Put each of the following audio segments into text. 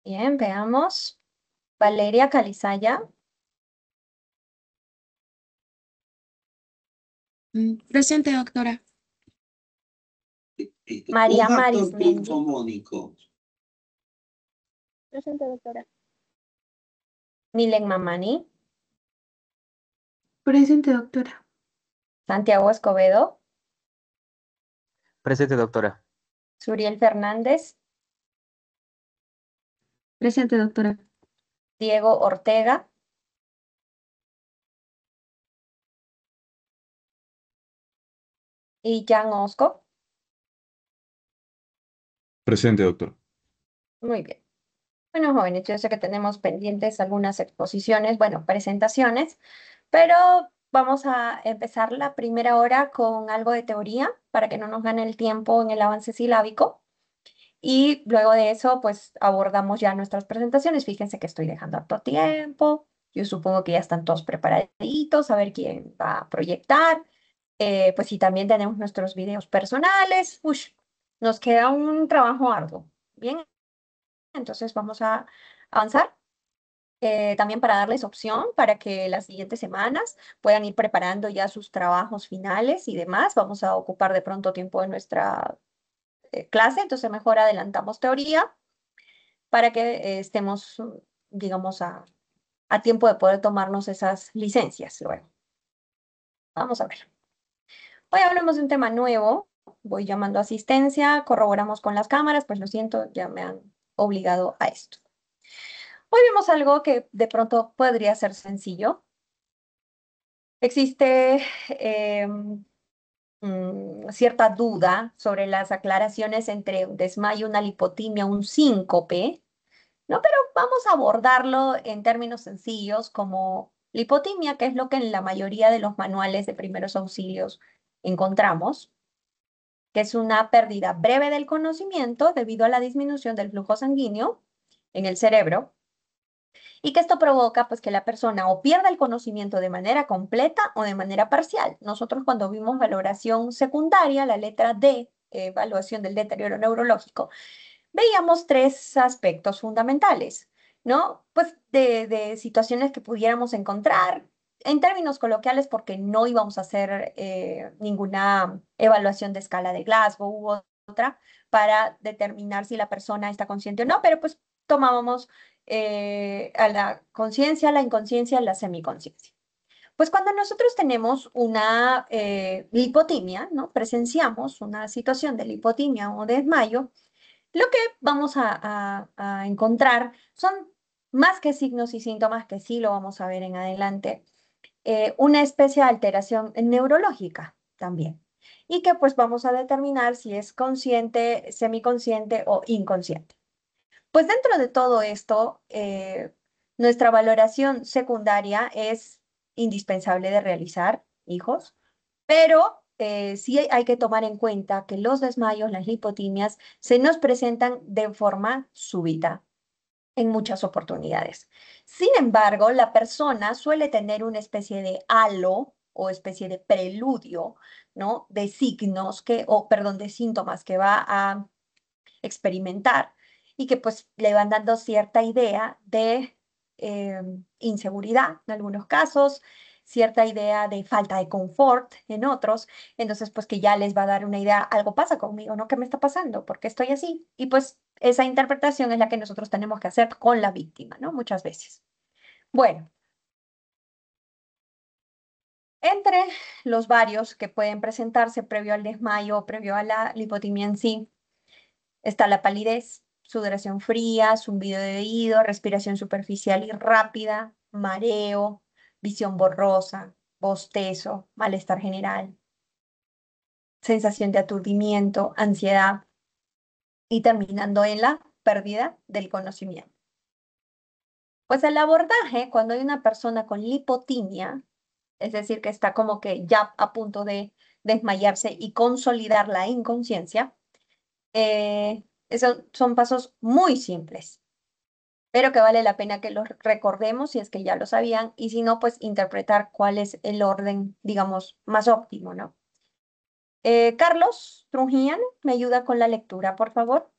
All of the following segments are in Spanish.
Bien, veamos. Valeria Calizaya, Presente, doctora. María Un factor Marismendi. punfomónico. Presente, doctora. Milen Mamani, Presente, doctora. Santiago Escobedo, Presente, doctora. Suriel Fernández, Presente, doctora. Diego Ortega, y Jan Osco. Presente, doctor. Muy bien. Bueno, jóvenes, yo sé que tenemos pendientes algunas exposiciones, bueno, presentaciones, pero vamos a empezar la primera hora con algo de teoría para que no nos gane el tiempo en el avance silábico. Y luego de eso, pues abordamos ya nuestras presentaciones. Fíjense que estoy dejando harto tiempo. Yo supongo que ya están todos preparaditos, a ver quién va a proyectar. Pues sí, también tenemos nuestros videos personales. Ush, nos queda un trabajo arduo. Bien, entonces vamos a avanzar. También para darles opción para que las siguientes semanas puedan ir preparando ya sus trabajos finales y demás. Vamos a ocupar de pronto tiempo de nuestra clase, entonces mejor adelantamos teoría para que estemos, digamos, a tiempo de poder tomarnos esas licencias luego. Vamos a ver. Hoy hablamos de un tema nuevo. Voy llamando a asistencia, corroboramos con las cámaras, pues lo siento, ya me han obligado a esto. Hoy vemos algo que de pronto podría ser sencillo. Existe cierta duda sobre las aclaraciones entre un desmayo, una lipotimia, un síncope, ¿no? Pero vamos a abordarlo en términos sencillos como lipotimia, que es lo que en la mayoría de los manuales de primeros auxilios encontramos, que es una pérdida breve del conocimiento debido a la disminución del flujo sanguíneo en el cerebro y que esto provoca pues que la persona o pierda el conocimiento de manera completa o de manera parcial. Nosotros cuando vimos valoración secundaria, la letra D, evaluación del deterioro neurológico, veíamos tres aspectos fundamentales, ¿no? Pues de situaciones que pudiéramos encontrar en términos coloquiales porque no íbamos a hacer ninguna evaluación de escala de Glasgow u otra para determinar si la persona está consciente o no, pero pues tomábamos a la conciencia, la inconsciencia, la semiconsciencia. Pues cuando nosotros tenemos una lipotimia, ¿no? Presenciamos una situación de lipotimia o desmayo, lo que vamos a encontrar son más que signos y síntomas, que sí lo vamos a ver en adelante, una especie de alteración neurológica también. Y que pues vamos a determinar si es consciente, semiconsciente o inconsciente. Pues dentro de todo esto, nuestra valoración secundaria es indispensable de realizar, hijos, pero sí hay que tomar en cuenta que los desmayos, las lipotimias, se nos presentan de forma súbita en muchas oportunidades. Sin embargo, la persona suele tener una especie de halo o especie de preludio, ¿no? De signos que, o perdón, de síntomas que va a experimentar y que pues le van dando cierta idea de inseguridad en algunos casos, cierta idea de falta de confort en otros, entonces pues que ya les va a dar una idea, algo pasa conmigo, ¿no? ¿Qué me está pasando? ¿Por qué estoy así? Y pues esa interpretación es la que nosotros tenemos que hacer con la víctima, ¿no? Muchas veces. Bueno, entre los varios que pueden presentarse previo al desmayo o previo a la lipotimia en sí, está la palidez, sudoración fría, zumbido de oído, respiración superficial y rápida, mareo, visión borrosa, bostezo, malestar general, sensación de aturdimiento, ansiedad y terminando en la pérdida del conocimiento. Pues el abordaje, cuando hay una persona con lipotimia, es decir, que está como que ya a punto de desmayarse y consolidar la inconsciencia, esos son pasos muy simples, pero que vale la pena que los recordemos si es que ya lo sabían y si no, pues interpretar cuál es el orden, digamos, más óptimo, ¿no? Carlos Trujillo, ¿me ayuda con la lectura, por favor?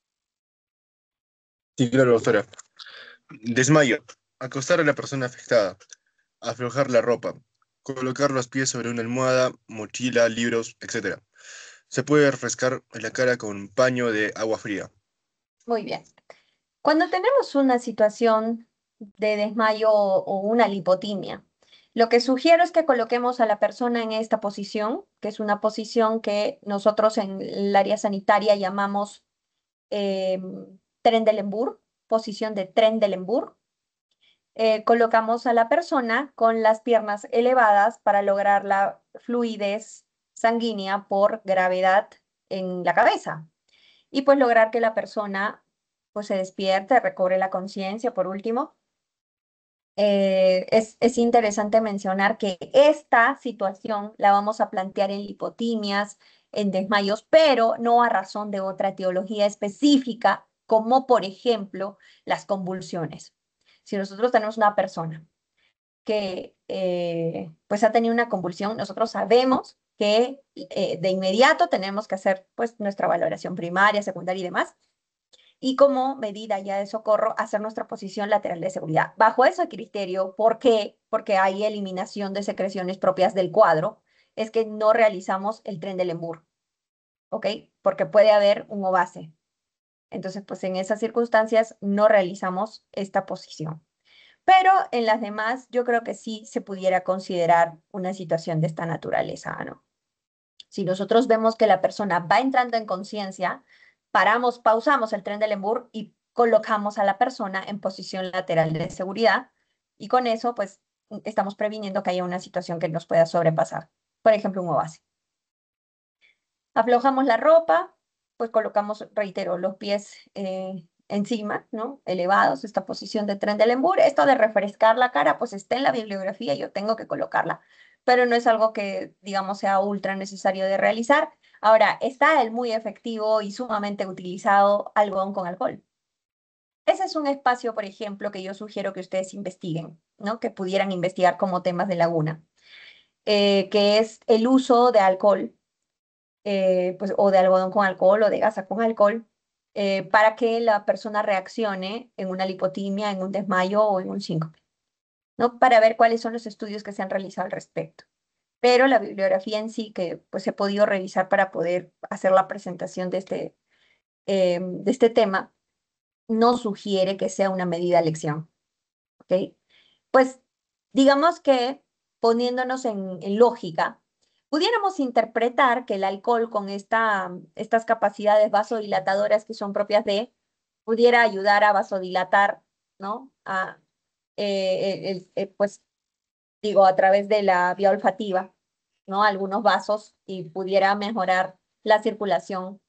Sí, claro, doctora. Desmayo. Acostar a la persona afectada. Aflojar la ropa. Colocar los pies sobre una almohada, mochila, libros, etc. Se puede refrescar la cara con un paño de agua fría. Muy bien. Cuando tenemos una situación de desmayo o una lipotimia, lo que sugiero es que coloquemos a la persona en esta posición, que es una posición que nosotros en el área sanitaria llamamos eh, Trendelenburg, posición de Trendelenburg. Colocamos a la persona con las piernas elevadas para lograr la fluidez sanguínea por gravedad en la cabeza y pues lograr que la persona pues se despierte, recobre la conciencia por último. Es interesante mencionar que esta situación la vamos a plantear en lipotimias, en desmayos, pero no a razón de otra etiología específica, como por ejemplo las convulsiones. Si nosotros tenemos una persona que pues ha tenido una convulsión, nosotros sabemos que de inmediato tenemos que hacer pues nuestra valoración primaria, secundaria y demás, y como medida ya de socorro, hacer nuestra posición lateral de seguridad. Bajo ese criterio, ¿por qué? Porque hay eliminación de secreciones propias del cuadro, es que no realizamos el tren del Lemur, ¿ok? Porque puede haber un ovase. Entonces, pues en esas circunstancias no realizamos esta posición. Pero en las demás, yo creo que sí se pudiera considerar una situación de esta naturaleza, ¿no? Si nosotros vemos que la persona va entrando en conciencia, paramos, pausamos el tren del Lemur y colocamos a la persona en posición lateral de seguridad y con eso, pues, estamos previniendo que haya una situación que nos pueda sobrepasar. Por ejemplo, un ovase. Aflojamos la ropa, pues colocamos, reitero, los pies encima, ¿no? Elevados, esta posición de tren del embur. Esto de refrescar la cara, pues está en la bibliografía, yo tengo que colocarla, pero no es algo que, digamos, sea ultra necesario de realizar. Ahora, está el muy efectivo y sumamente utilizado algodón con alcohol. Ese es un espacio, por ejemplo, que yo sugiero que ustedes investiguen, ¿no? Que pudieran investigar como temas de laguna, que es el uso de alcohol pues, o de algodón con alcohol o de gasa con alcohol, para que la persona reaccione en una lipotimia, en un desmayo o en un síncope, ¿no? Para ver cuáles son los estudios que se han realizado al respecto. Pero la bibliografía en sí que pues he podido revisar para poder hacer la presentación de este tema, no sugiere que sea una medida de elección, ¿ok? Pues digamos que poniéndonos en lógica, pudiéramos interpretar que el alcohol con estas capacidades vasodilatadoras que son propias de, pudiera ayudar a vasodilatar, ¿no? Pues digo, a través de la vía olfativa, ¿no? Algunos vasos y pudiera mejorar la circulación,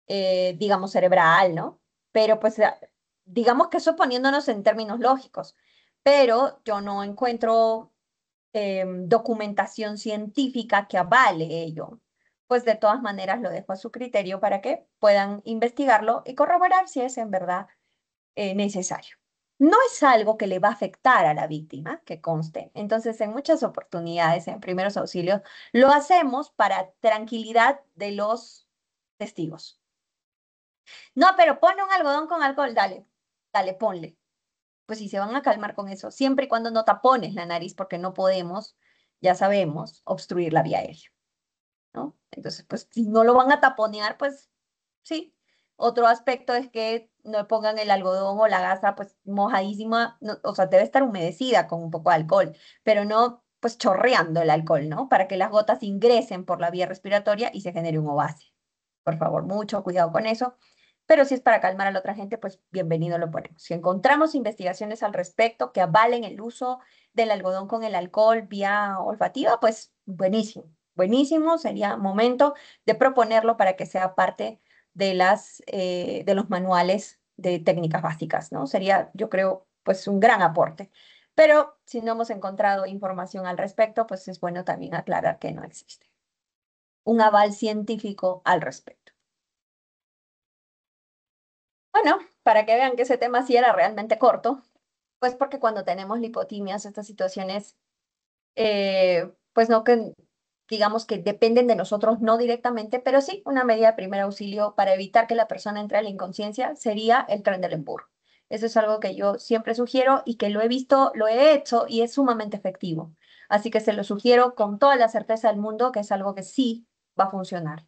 digamos, cerebral, ¿no? Pero pues digamos que eso poniéndonos en términos lógicos, pero yo no encuentro documentación científica que avale ello. Pues de todas maneras lo dejo a su criterio para que puedan investigarlo y corroborar si es en verdad necesario. No es algo que le va a afectar a la víctima, que conste. Entonces, en muchas oportunidades, en primeros auxilios, lo hacemos para tranquilidad de los testigos. No, pero ponle un algodón con alcohol, dale, dale, ponle. Pues si se van a calmar con eso, siempre y cuando no tapones la nariz, porque no podemos, ya sabemos, obstruir la vía aérea, ¿no? Entonces, pues si no lo van a taponear, pues sí. Otro aspecto es que no pongan el algodón o la gasa pues mojadísima, o sea, debe estar humedecida con un poco de alcohol, pero no pues chorreando el alcohol, ¿no? Para que las gotas ingresen por la vía respiratoria y se genere un ovase. Por favor, mucho cuidado con eso. Pero si es para calmar a la otra gente, pues bienvenido lo ponemos. Si encontramos investigaciones al respecto que avalen el uso del algodón con el alcohol vía olfativa, pues buenísimo, buenísimo. Sería momento de proponerlo para que sea parte de los manuales de técnicas básicas, ¿no? Sería, yo creo, pues un gran aporte. Pero si no hemos encontrado información al respecto, pues es bueno también aclarar que no existe un aval científico al respecto. Bueno, para que vean que ese tema sí era realmente corto, pues porque cuando tenemos lipotimias, estas situaciones, pues no que digamos que dependen de nosotros, no directamente, pero sí una medida de primer auxilio para evitar que la persona entre a la inconsciencia sería el Trendelenburg. Eso es algo que yo siempre sugiero y que lo he visto, lo he hecho y es sumamente efectivo. Así que se lo sugiero con toda la certeza del mundo que es algo que sí va a funcionar.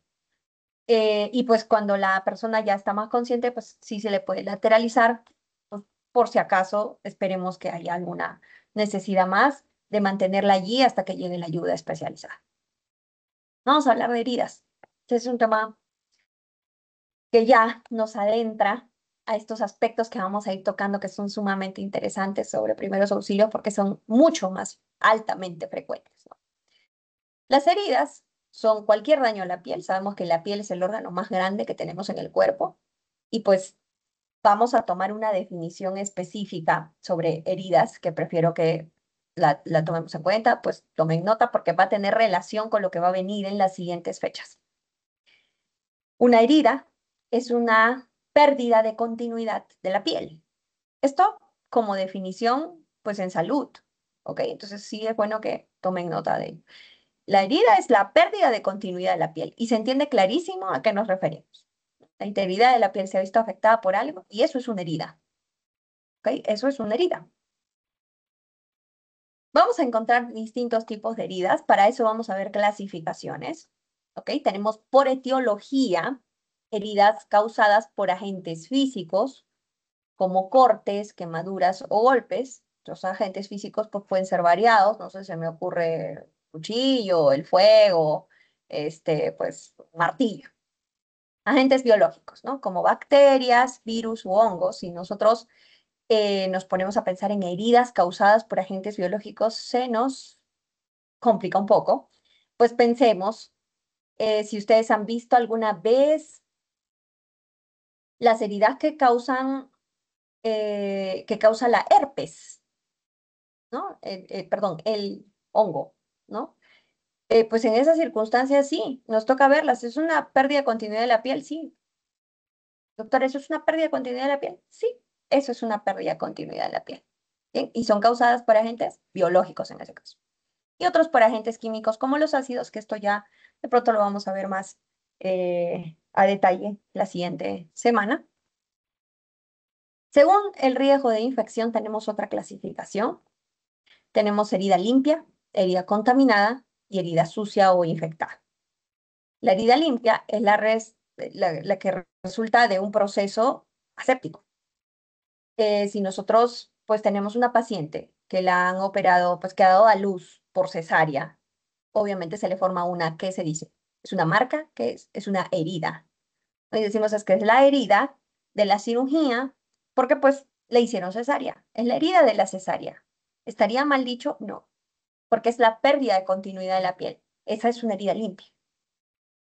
Y pues cuando la persona ya está más consciente, pues sí se le puede lateralizar, pues, por si acaso esperemos que haya alguna necesidad más de mantenerla allí hasta que llegue la ayuda especializada. Vamos a hablar de heridas. Este es un tema que ya nos adentra a estos aspectos que vamos a ir tocando que son sumamente interesantes sobre primeros auxilios porque son mucho más altamente frecuentes, ¿no? Las heridas son cualquier daño a la piel. Sabemos que la piel es el órgano más grande que tenemos en el cuerpo y pues vamos a tomar una definición específica sobre heridas que prefiero que la tomemos en cuenta, pues tomen nota porque va a tener relación con lo que va a venir en las siguientes fechas. Una herida es una pérdida de continuidad de la piel. Esto como definición, pues en salud, ¿ok? Entonces sí es bueno que tomen nota de ello. La herida es la pérdida de continuidad de la piel y se entiende clarísimo a qué nos referimos. La integridad de la piel se ha visto afectada por algo y eso es una herida, ¿ok? Eso es una herida. Vamos a encontrar distintos tipos de heridas, para eso vamos a ver clasificaciones, ¿ok? Tenemos por etiología heridas causadas por agentes físicos, como cortes, quemaduras o golpes. Los agentes físicos pues, pueden ser variados, no sé, se me ocurre el cuchillo, el fuego, pues martillo. Agentes biológicos, ¿no? Como bacterias, virus u hongos. Si nosotros nos ponemos a pensar en heridas causadas por agentes biológicos, se nos complica un poco. Pues pensemos, si ustedes han visto alguna vez las heridas que causa la herpes, ¿no? Perdón, el hongo, ¿no? Pues en esas circunstancias sí, nos toca verlas. ¿Es una pérdida de continuidad de la piel? Sí. Doctor, ¿eso es una pérdida de continuidad de la piel? Sí, eso es una pérdida de continuidad de la piel. ¿Bien? Y son causadas por agentes biológicos en ese caso. Y otros por agentes químicos como los ácidos, que esto ya de pronto lo vamos a ver más a detalle la siguiente semana. Según el riesgo de infección, tenemos otra clasificación. Tenemos herida limpia, herida contaminada y herida sucia o infectada. La herida limpia es la que resulta de un proceso aséptico. Si nosotros pues tenemos una paciente que la han operado, pues que ha dado a luz por cesárea, obviamente se le forma una, ¿qué se dice? Es una marca, ¿qué es? Es una herida. Y decimos es que es la herida de la cirugía porque pues le hicieron cesárea. Es la herida de la cesárea. ¿Estaría mal dicho? No, porque es la pérdida de continuidad de la piel. Esa es una herida limpia.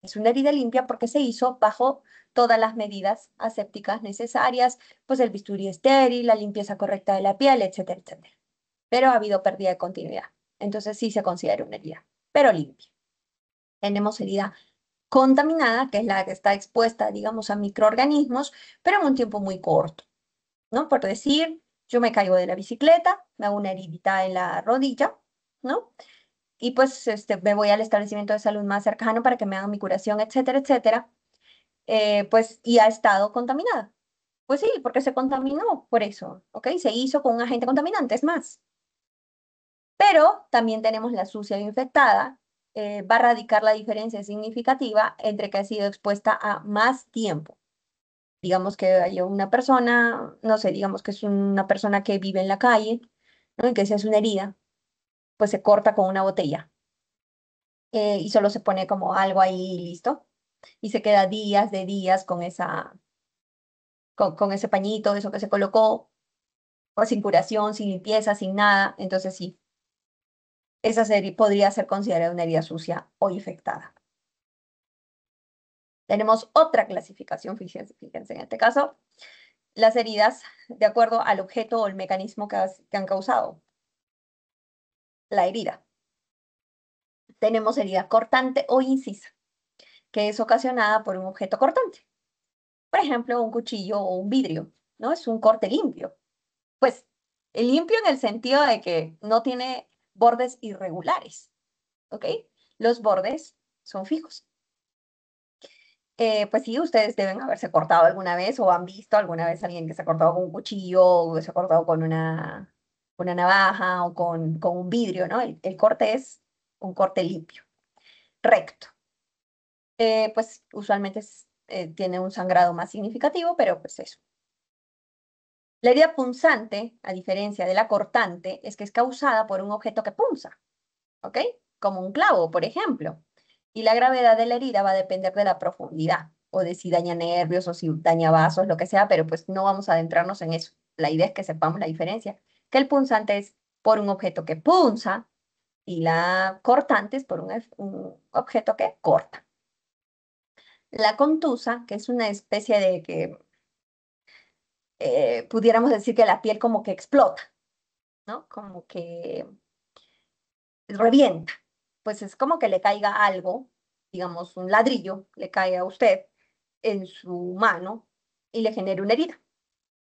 Es una herida limpia porque se hizo bajo todas las medidas asépticas necesarias, pues el bisturí estéril, la limpieza correcta de la piel, etcétera, etcétera. Pero ha habido pérdida de continuidad. Entonces sí se considera una herida, pero limpia. Tenemos herida contaminada, que es la que está expuesta, digamos, a microorganismos, pero en un tiempo muy corto, ¿no? Por decir, yo me caigo de la bicicleta, me hago una heridita en la rodilla, ¿no? Y pues me voy al establecimiento de salud más cercano para que me hagan mi curación, etcétera, etcétera, pues y ha estado contaminada. Pues sí, porque se contaminó por eso, ¿ok? Se hizo con un agente contaminante, es más. Pero también tenemos la sucia o infectada, va a radicar la diferencia significativa entre que ha sido expuesta a más tiempo. Digamos que hay una persona, no sé, digamos que es una persona que vive en la calle, ¿no? Y que si es una herida, pues se corta con una botella y solo se pone como algo ahí y listo. Y se queda días de días con ese pañito, eso que se colocó, o sin curación, sin limpieza, sin nada. Entonces sí, esa serie podría ser considerada una herida sucia o infectada. Tenemos otra clasificación, fíjense en este caso, las heridas de acuerdo al objeto o el mecanismo que han causado la herida. Tenemos herida cortante o incisa, que es ocasionada por un objeto cortante. Por ejemplo, un cuchillo o un vidrio, ¿no? Es un corte limpio. Pues limpio en el sentido de que no tiene bordes irregulares, ¿ok? Los bordes son fijos. Pues sí, ustedes deben haberse cortado alguna vez o han visto alguna vez a alguien que se ha cortado con un cuchillo o se ha cortado con una navaja o con un vidrio, ¿no? El corte es un corte limpio, recto. Pues usualmente tiene un sangrado más significativo, pero pues eso. La herida punzante, a diferencia de la cortante, es que es causada por un objeto que punza, ¿ok? Como un clavo, por ejemplo. Y la gravedad de la herida va a depender de la profundidad, o de si daña nervios o si daña vasos, lo que sea, pero pues no vamos a adentrarnos en eso. La idea es que sepamos la diferencia, que el punzante es por un objeto que punza y la cortante es por un objeto que corta. La contusa, que es una especie de que pudiéramos decir que la piel como que explota, ¿no? Como que revienta. Pues es como que le caiga algo, digamos un ladrillo, le cae a usted en su mano y le genera una herida.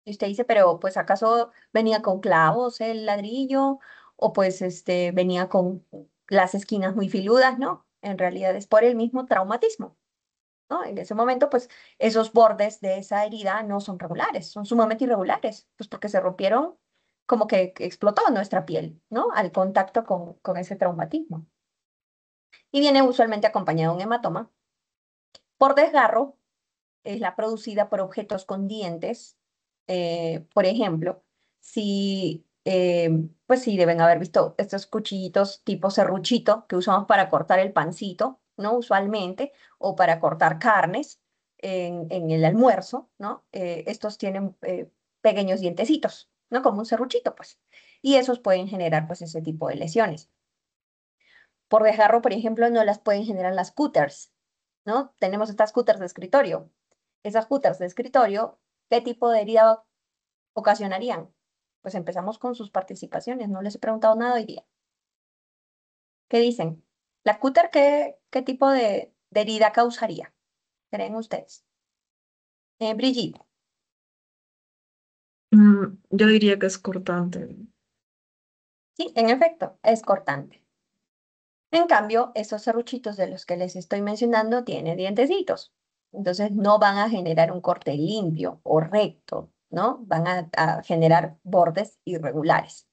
Y usted dice, pero pues ¿acaso venía con clavos el ladrillo? O pues venía con las esquinas muy filudas, ¿no? En realidad es por el mismo traumatismo, ¿no? En ese momento, pues esos bordes de esa herida no son regulares, son sumamente irregulares, pues porque se rompieron, como que explotó nuestra piel, ¿no? Al contacto con ese traumatismo. Y viene usualmente acompañado de un hematoma. Por desgarro, es la producida por objetos con dientes. Por ejemplo, si, pues sí, deben haber visto estos cuchillitos tipo serruchito que usamos para cortar el pancito, ¿no? Usualmente, o para cortar carnes en el almuerzo, ¿no? Estos tienen pequeños dientecitos, ¿no? Como un serruchito, pues. Y esos pueden generar, pues, ese tipo de lesiones. Por desgarro, por ejemplo, no las pueden generar las cutters, ¿no? Tenemos estas cutters de escritorio. Esas cutters de escritorio, ¿qué tipo de herida ocasionarían? Pues empezamos con sus participaciones. No les he preguntado nada hoy día. ¿Qué dicen? ¿La cúter qué tipo de herida causaría? ¿Creen ustedes? Brigitte. Yo diría que es cortante. Sí, en efecto, es cortante. En cambio, esos serruchitos de los que les estoy mencionando tienen dientecitos. Entonces no van a generar un corte limpio o recto, ¿no? Van a generar bordes irregulares.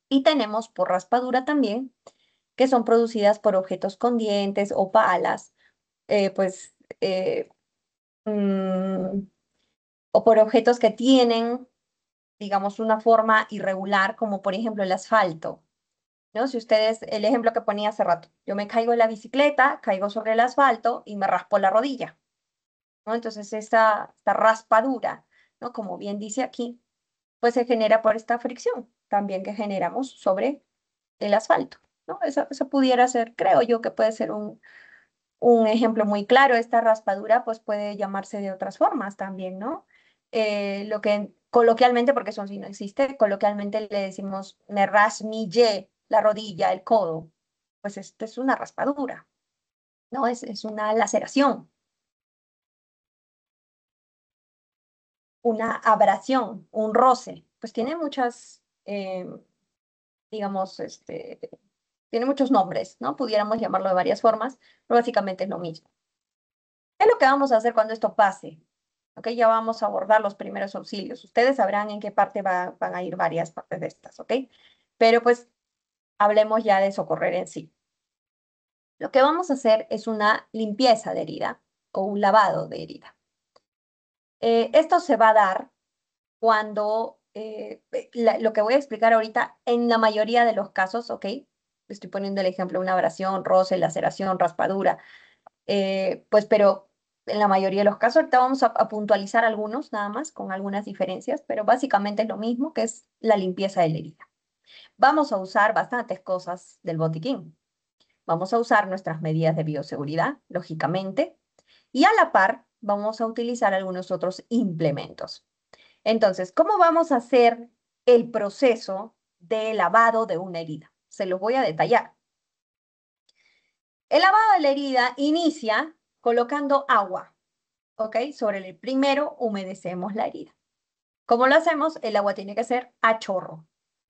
Y tenemos por raspadura también, que son producidas por objetos con dientes o palas, pues, mm, o por objetos que tienen, digamos, una forma irregular, como por ejemplo el asfalto, ¿no? Si ustedes, el ejemplo que ponía hace rato, yo me caigo de la bicicleta, caigo sobre el asfalto y me raspo la rodilla, ¿no? Entonces esta raspadura, ¿no? Como bien dice aquí, pues se genera por esta fricción también que generamos sobre el asfalto, ¿no? Eso pudiera ser, creo yo que puede ser un ejemplo muy claro. Esta raspadura pues puede llamarse de otras formas también, ¿no? Lo que coloquialmente, porque eso sí no existe, coloquialmente le decimos me rasmillé la rodilla, el codo. Pues esto es una raspadura, ¿no? Es una laceración, una abrasión, un roce. Pues tiene muchas, digamos, tiene muchos nombres, ¿no? Pudiéramos llamarlo de varias formas, pero básicamente es lo mismo. ¿Qué es lo que vamos a hacer cuando esto pase? ¿Ok? Ya vamos a abordar los primeros auxilios. Ustedes sabrán en qué parte van a ir varias partes de estas, ¿ok? Pero pues hablemos ya de socorrer en sí. Lo que vamos a hacer es una limpieza de herida o un lavado de herida. Esto se va a dar cuando, lo que voy a explicar ahorita, en la mayoría de los casos, ¿ok? Estoy poniendo el ejemplo, una abrasión, roce, laceración, raspadura, pues pero en la mayoría de los casos, ahorita vamos a puntualizar algunos nada más, con algunas diferencias, pero básicamente es lo mismo, que es la limpieza de la herida. Vamos a usar bastantes cosas del botiquín. Vamos a usar nuestras medidas de bioseguridad, lógicamente, y a la par vamos a utilizar algunos otros implementos. Entonces, ¿cómo vamos a hacer el proceso de lavado de una herida? Se los voy a detallar. El lavado de la herida inicia colocando agua, ¿ok? Sobre el primero humedecemos la herida. ¿Cómo lo hacemos? El agua tiene que ser a chorro,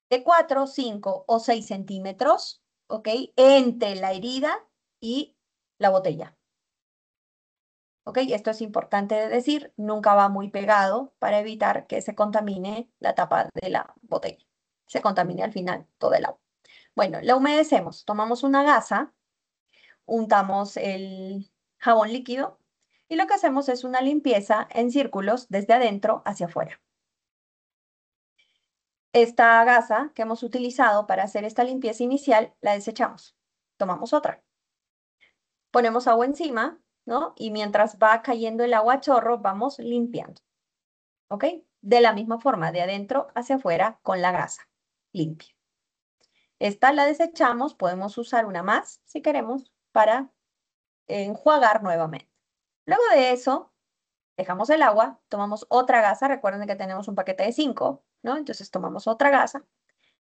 de 4, 5 o 6 centímetros, ¿ok? Entre la herida y la botella. ¿Ok? Esto es importante de decir, nunca va muy pegado para evitar que se contamine la tapa de la botella. Se contamine al final todo el agua. Bueno, la humedecemos. Tomamos una gasa, untamos el jabón líquido y lo que hacemos es una limpieza en círculos desde adentro hacia afuera. Esta gasa que hemos utilizado para hacer esta limpieza inicial la desechamos. Tomamos otra. Ponemos agua encima, ¿no? Y mientras va cayendo el agua a chorro, vamos limpiando. ¿Ok? De la misma forma, de adentro hacia afuera con la gasa limpia. Esta la desechamos, podemos usar una más si queremos para enjuagar nuevamente. Luego de eso, dejamos el agua, tomamos otra gasa, recuerden que tenemos un paquete de 5, ¿no? Entonces tomamos otra gasa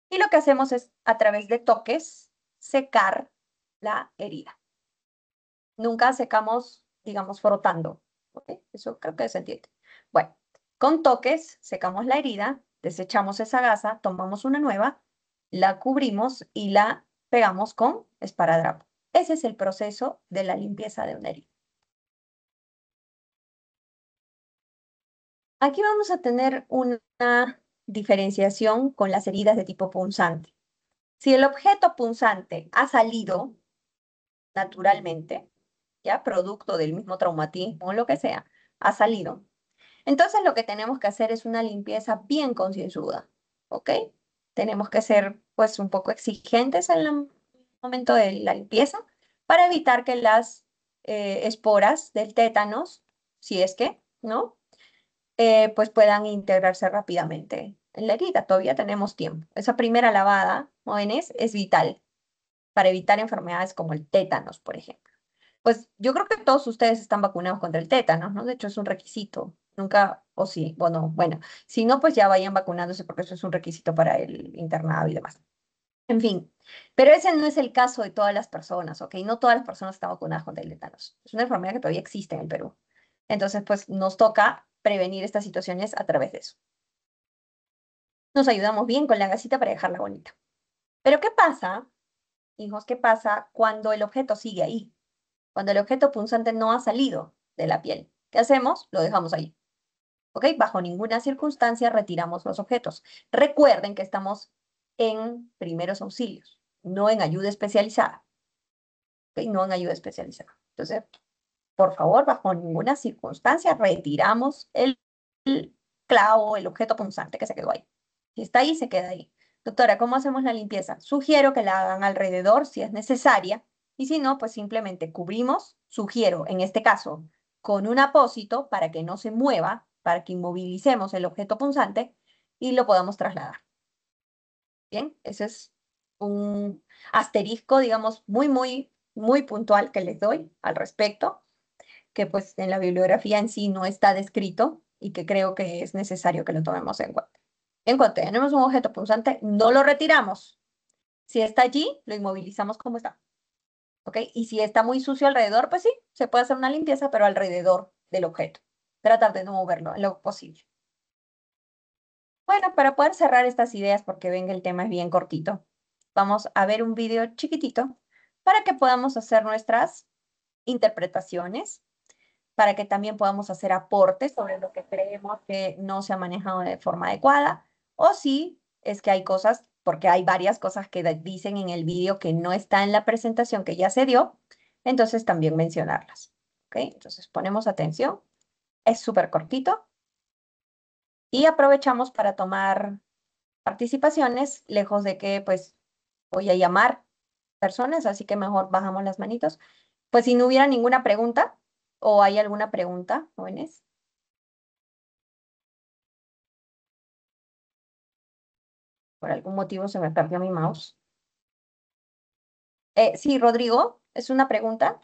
y lo que hacemos es a través de toques secar la herida. Nunca secamos, digamos, frotando, ¿ok? Eso creo que se entiende. Bueno, con toques secamos la herida, desechamos esa gasa, tomamos una nueva, la cubrimos y la pegamos con esparadrapo. Ese es el proceso de la limpieza de una herida. Aquí vamos a tener una diferenciación con las heridas de tipo punzante. Si el objeto punzante ha salido naturalmente, ya producto del mismo traumatismo o lo que sea, ha salido. Entonces lo que tenemos que hacer es una limpieza bien concienzuda, ¿ok? Tenemos que ser pues un poco exigentes en el momento de la limpieza para evitar que las esporas del tétanos, si es que, ¿no? Pues puedan integrarse rápidamente en la herida. Todavía tenemos tiempo. Esa primera lavada, jóvenes, es vital para evitar enfermedades como el tétanos, por ejemplo. Pues yo creo que todos ustedes están vacunados contra el tétanos, ¿no? De hecho, es un requisito. Nunca, o sí, bueno, si no, pues ya vayan vacunándose porque eso es un requisito para el internado y demás. En fin, pero ese no es el caso de todas las personas, ¿ok? No todas las personas están vacunadas contra el tétanos. Es una enfermedad que todavía existe en el Perú. Entonces, pues nos toca prevenir estas situaciones a través de eso. Nos ayudamos bien con la gasita para dejarla bonita. Pero ¿qué pasa, hijos? ¿Qué pasa cuando el objeto sigue ahí? Cuando el objeto punzante no ha salido de la piel. ¿Qué hacemos? Lo dejamos ahí. ¿Ok? Bajo ninguna circunstancia retiramos los objetos. Recuerden que estamos en primeros auxilios, no en ayuda especializada. ¿Ok? No en ayuda especializada. Entonces, por favor, bajo ninguna circunstancia retiramos el clavo, el objeto punzante que se quedó ahí. Si está ahí, se queda ahí. Doctora, ¿cómo hacemos la limpieza? Sugiero que la hagan alrededor si es necesaria y si no, pues simplemente cubrimos, sugiero en este caso, con un apósito para que no se mueva, para que inmovilicemos el objeto punzante y lo podamos trasladar. Bien, ese es un asterisco, digamos, muy puntual que les doy al respecto, que pues en la bibliografía en sí no está descrito y que creo que es necesario que lo tomemos en cuenta. En cuanto tenemos un objeto punzante, no lo retiramos. Si está allí, lo inmovilizamos como está. ¿Ok? Y si está muy sucio alrededor, pues sí, se puede hacer una limpieza, pero alrededor del objeto. Tratar de no moverlo en lo posible. Bueno, para poder cerrar estas ideas, porque ven que el tema es bien cortito, vamos a ver un video chiquitito para que podamos hacer nuestras interpretaciones, para que también podamos hacer aportes sobre lo que creemos que no se ha manejado de forma adecuada, o si es que hay cosas, porque hay varias cosas que dicen en el video que no está en la presentación que ya se dio, entonces también mencionarlas. ¿Ok? Entonces ponemos atención, es súper cortito y aprovechamos para tomar participaciones, lejos de que pues voy a llamar personas, así que mejor bajamos las manitos. Pues si no hubiera ninguna pregunta, o hay alguna pregunta, jóvenes. Por algún motivo se me perdió mi mouse. Sí, Rodrigo, ¿es una pregunta?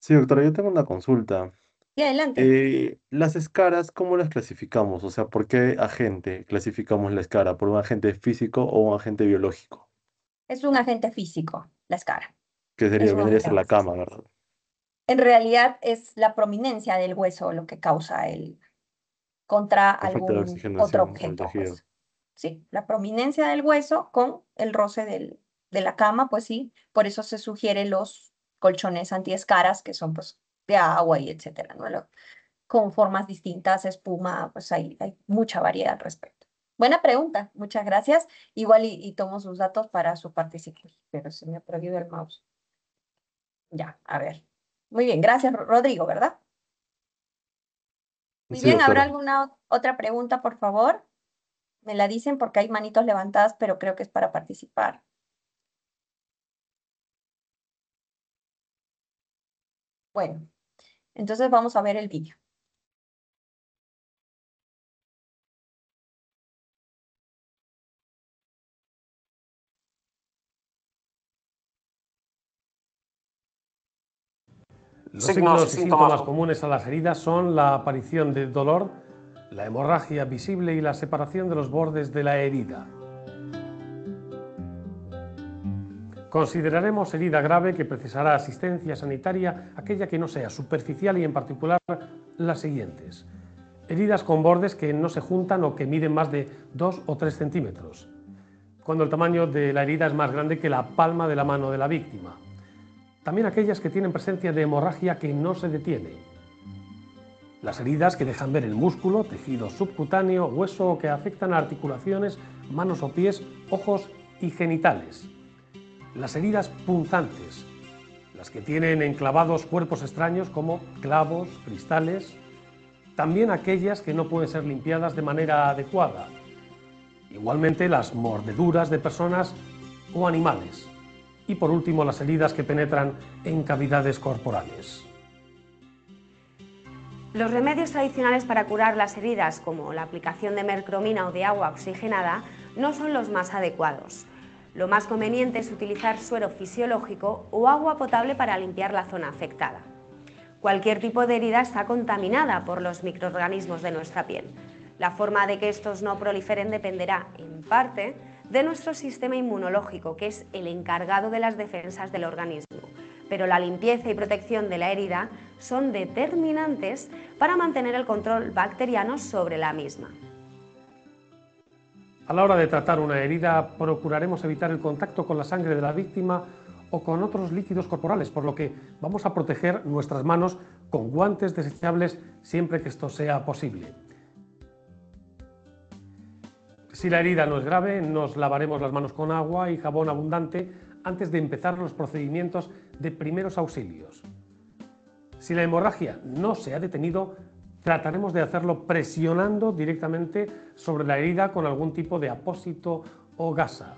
Sí, doctora, yo tengo una consulta. Sí, adelante. Las escaras, ¿cómo las clasificamos? O sea, ¿por qué agente clasificamos la escara? ¿Por un agente físico o un agente biológico? Es un agente físico, la escara. Que Es sería, un vendría a agente ser la físico. cama, ¿verdad? En realidad es la prominencia del hueso lo que causa el contra La falta de algún otro oxigenación en el objeto, tejido. pues. Sí, la prominencia del hueso con el roce de la cama, pues sí. Por eso se sugieren los colchones antiescaras, que son pues de agua y etcétera, ¿no? Con formas distintas, espuma, pues hay mucha variedad al respecto. Buena pregunta, muchas gracias. Igual y tomo sus datos para su participación, pero se me ha perdido el mouse. Ya, a ver. Muy bien, gracias, Rodrigo, ¿verdad? Muy Sí, bien, ¿habrá doctora. alguna otra pregunta, por favor? Me la dicen porque hay manitos levantadas, pero creo que es para participar. Bueno, entonces vamos a ver el vídeo. Los signos y síntomas comunes a las heridas son la aparición de dolor, la hemorragia visible y la separación de los bordes de la herida. Consideraremos herida grave que precisará asistencia sanitaria aquella que no sea superficial y en particular las siguientes. Heridas con bordes que no se juntan o que miden más de 2 o 3 centímetros, cuando el tamaño de la herida es más grande que la palma de la mano de la víctima. También aquellas que tienen presencia de hemorragia que no se detiene. Las heridas que dejan ver el músculo, tejido subcutáneo, hueso o que afectan a articulaciones, manos o pies, ojos y genitales. Las heridas punzantes, las que tienen enclavados cuerpos extraños como clavos, cristales. También aquellas que no pueden ser limpiadas de manera adecuada. Igualmente las mordeduras de personas o animales. Y por último, las heridas que penetran en cavidades corporales. Los remedios tradicionales para curar las heridas, como la aplicación de mercromina o de agua oxigenada, no son los más adecuados. Lo más conveniente es utilizar suero fisiológico o agua potable para limpiar la zona afectada. Cualquier tipo de herida está contaminada por los microorganismos de nuestra piel. La forma de que estos no proliferen dependerá, en parte, de nuestro sistema inmunológico, que es el encargado de las defensas del organismo. Pero la limpieza y protección de la herida son determinantes para mantener el control bacteriano sobre la misma. A la hora de tratar una herida, procuraremos evitar el contacto con la sangre de la víctima o con otros líquidos corporales, por lo que vamos a proteger nuestras manos con guantes desechables siempre que esto sea posible. Si la herida no es grave, nos lavaremos las manos con agua y jabón abundante antes de empezar los procedimientos de primeros auxilios. Si la hemorragia no se ha detenido, trataremos de hacerlo presionando directamente sobre la herida con algún tipo de apósito o gasa.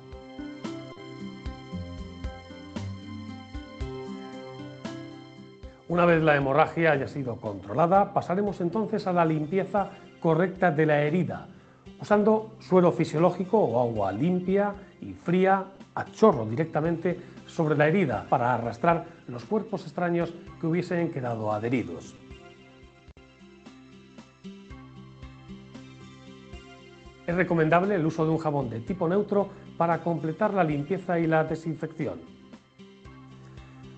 Una vez la hemorragia haya sido controlada, pasaremos entonces a la limpieza correcta de la herida, usando suero fisiológico o agua limpia y fría a chorro directamente sobre la herida para arrastrar los cuerpos extraños que hubiesen quedado adheridos. Es recomendable el uso de un jabón de tipo neutro para completar la limpieza y la desinfección.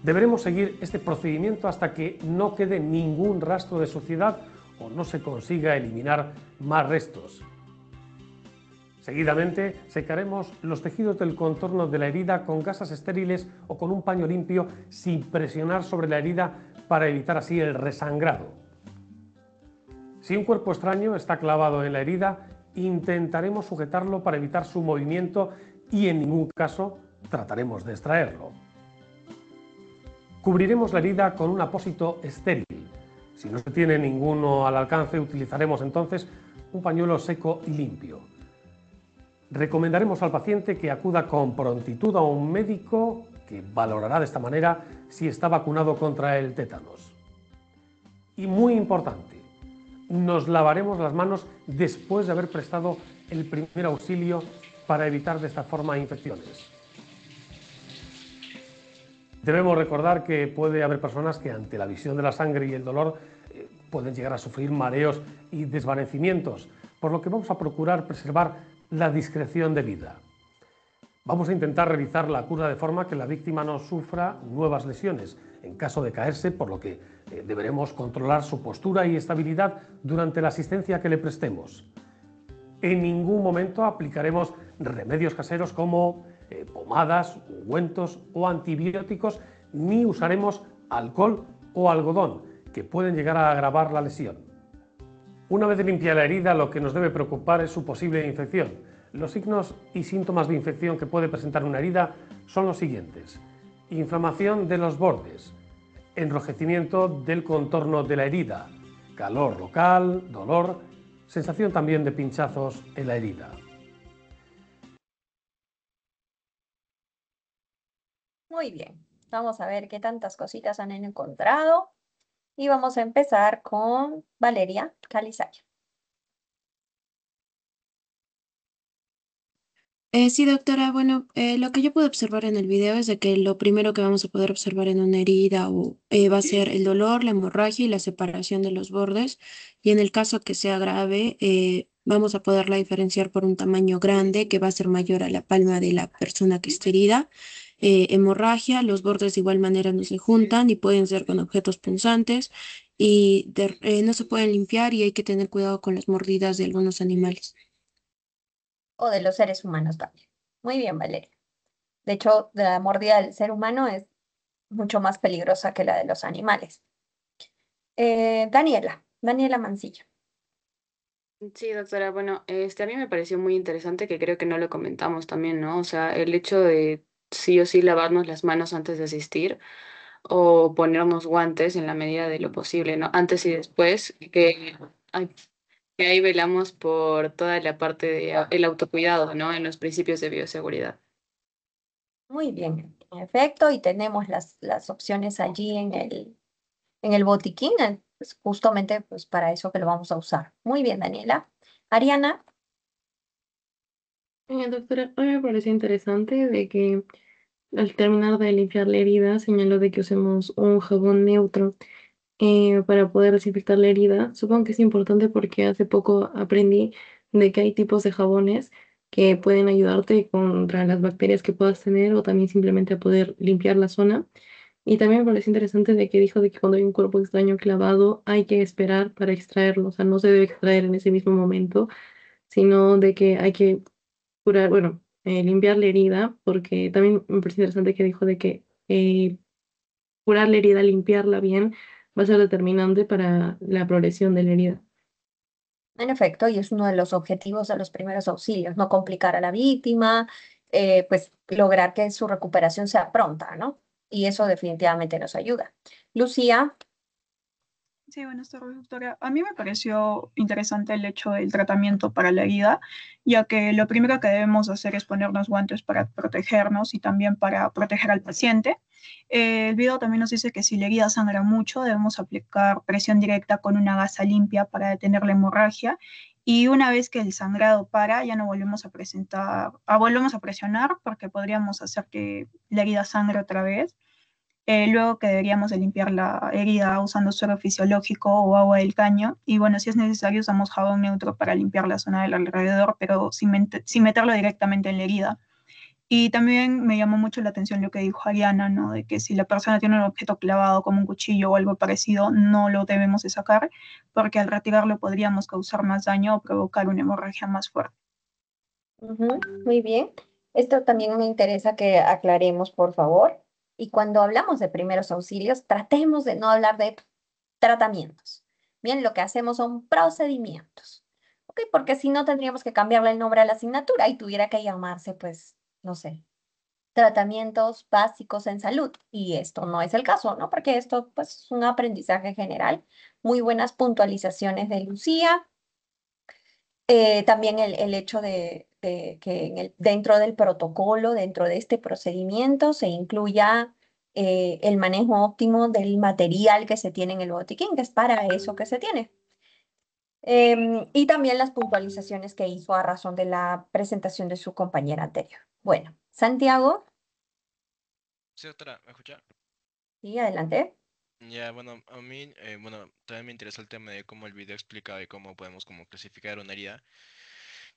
Deberemos seguir este procedimiento hasta que no quede ningún rastro de suciedad o no se consiga eliminar más restos. Seguidamente secaremos los tejidos del contorno de la herida con gasas estériles o con un paño limpio sin presionar sobre la herida para evitar así el resangrado. Si un cuerpo extraño está clavado en la herida, intentaremos sujetarlo para evitar su movimiento y en ningún caso trataremos de extraerlo. Cubriremos la herida con un apósito estéril. Si no se tiene ninguno al alcance, utilizaremos entonces un pañuelo seco y limpio. Recomendaremos al paciente que acuda con prontitud a un médico que valorará de esta manera si está vacunado contra el tétanos. Y muy importante, nos lavaremos las manos después de haber prestado el primer auxilio para evitar de esta forma infecciones. Debemos recordar que puede haber personas que ante la visión de la sangre y el dolor pueden llegar a sufrir mareos y desvanecimientos, por lo que vamos a procurar preservar la discreción debida. Vamos a intentar realizar la cura de forma que la víctima no sufra nuevas lesiones en caso de caerse, por lo que deberemos controlar su postura y estabilidad durante la asistencia que le prestemos. En ningún momento aplicaremos remedios caseros como pomadas, ungüentos o antibióticos, ni usaremos alcohol o algodón, que pueden llegar a agravar la lesión. Una vez limpia la herida, lo que nos debe preocupar es su posible infección. Los signos y síntomas de infección que puede presentar una herida son los siguientes: inflamación de los bordes, enrojecimiento del contorno de la herida, calor local, dolor, sensación también de pinchazos en la herida. Muy bien, vamos a ver qué tantas cositas han encontrado y vamos a empezar con Valeria Calizaya. Sí, doctora. Bueno, lo que yo puedo observar en el video es de que lo primero que vamos a poder observar en una herida va a ser el dolor, la hemorragia y la separación de los bordes. Y en el caso que sea grave, vamos a poderla diferenciar por un tamaño grande que va a ser mayor a la palma de la persona que esté herida. Hemorragia, los bordes de igual manera no se juntan y pueden ser con objetos punzantes y no se pueden limpiar y hay que tener cuidado con las mordidas de algunos animales. O de los seres humanos también. Muy bien, Valeria. De hecho, la mordida del ser humano es mucho más peligrosa que la de los animales. Daniela Mancilla. Sí, doctora, bueno, a mí me pareció muy interesante que creo que no lo comentamos también, ¿no? O sea, el hecho de sí o sí lavarnos las manos antes de asistir o ponernos guantes en la medida de lo posible, ¿no? Antes y después, ay, que ahí velamos por toda la parte de el autocuidado, ¿no? En los principios de bioseguridad. Muy bien, en efecto, y tenemos las opciones allí en el botiquín, pues, justamente pues, para eso que lo vamos a usar. Muy bien, Daniela. Ariana. Doctora, a mí me pareció interesante de que al terminar de limpiar la herida, señaló de que usemos un jabón neutro para poder desinfectar la herida. Supongo que es importante porque hace poco aprendí de que hay tipos de jabones que pueden ayudarte contra las bacterias que puedas tener o también simplemente a poder limpiar la zona. Y también me pareció interesante de que dijo de que cuando hay un cuerpo extraño clavado hay que esperar para extraerlo, o sea, no se debe extraer en ese mismo momento, sino de que hay que curar, bueno, limpiar la herida, porque también me pareció interesante que dijo de que curar la herida, limpiarla bien, va a ser determinante para la progresión de la herida. En efecto, y es uno de los objetivos de los primeros auxilios, no complicar a la víctima, pues lograr que su recuperación sea pronta, ¿no? Y eso definitivamente nos ayuda. Lucía. Sí, buenas tardes, doctora. A mí me pareció interesante el hecho del tratamiento para la herida, ya que lo primero que debemos hacer es ponernos guantes para protegernos y también para proteger al paciente. El video también nos dice que si la herida sangra mucho, debemos aplicar presión directa con una gasa limpia para detener la hemorragia. Y una vez que el sangrado para, ya no volvemos a volvemos a presionar porque podríamos hacer que la herida sangre otra vez. Luego que deberíamos de limpiar la herida usando suero fisiológico o agua del caño. Y bueno, si es necesario usamos jabón neutro para limpiar la zona del alrededor, pero sin meterlo directamente en la herida. Y también me llamó mucho la atención lo que dijo Ariana, ¿no? De que si la persona tiene un objeto clavado como un cuchillo o algo parecido, no lo debemos de sacar, porque al retirarlo podríamos causar más daño o provocar una hemorragia más fuerte. Muy bien. Esto también me interesa que aclaremos, por favor. Y cuando hablamos de primeros auxilios, tratemos de no hablar de tratamientos. Bien, lo que hacemos son procedimientos. ¿Ok? Porque si no, tendríamos que cambiarle el nombre a la asignatura y tuviera que llamarse, pues, no sé, tratamientos básicos en salud. Y esto no es el caso, ¿no? Porque esto, pues, es un aprendizaje general. Muy buenas puntualizaciones de Lucía. También el hecho de que dentro del protocolo, dentro de este procedimiento, se incluya el manejo óptimo del material que se tiene en el botiquín, que es para eso que se tiene. Y también las puntualizaciones que hizo a razón de la presentación de su compañera anterior. Bueno, Santiago, Sí, doctora, ¿me escucha? sí, adelante. Ya, bueno, a mí, bueno, también me interesa el tema de cómo el video explica de cómo podemos como clasificar una herida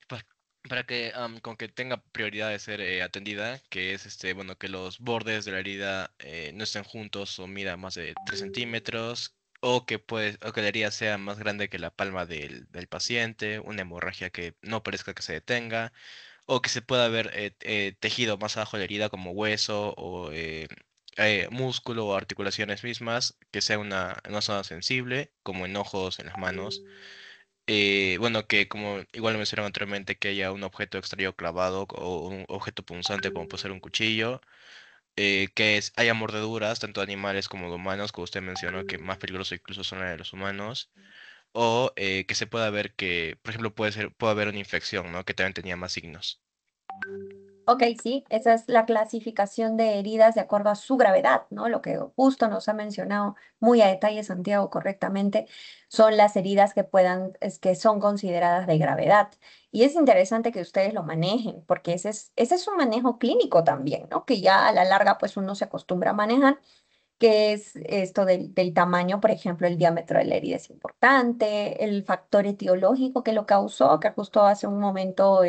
pa- para que, con que tenga prioridad de ser atendida, que es bueno, que los bordes de la herida no estén juntos o mida más de 3 centímetros, o que la herida sea más grande que la palma del paciente, una hemorragia que no parezca que se detenga, o que se pueda ver tejido más abajo de la herida como hueso músculo o articulaciones mismas, que sea una zona sensible, como en ojos, en las manos. Bueno, que como igual mencionaron anteriormente, que haya un objeto extraído clavado o un objeto punzante como puede ser un cuchillo, haya mordeduras, tanto de animales como de humanos, como usted mencionó, que más peligroso incluso son las de los humanos, o que se pueda ver que, por ejemplo, puede haber una infección, ¿no? Que también tenía más signos. Ok, sí, esa es la clasificación de heridas de acuerdo a su gravedad, ¿no? Lo que justo nos ha mencionado muy a detalle Santiago correctamente, son las heridas que son consideradas de gravedad. Y es interesante que ustedes lo manejen, porque ese es un manejo clínico también, ¿no? Que ya a la larga, pues uno se acostumbra a manejar, que es esto del tamaño, por ejemplo, el diámetro de la herida es importante, el factor etiológico que lo causó, que justo hace un momento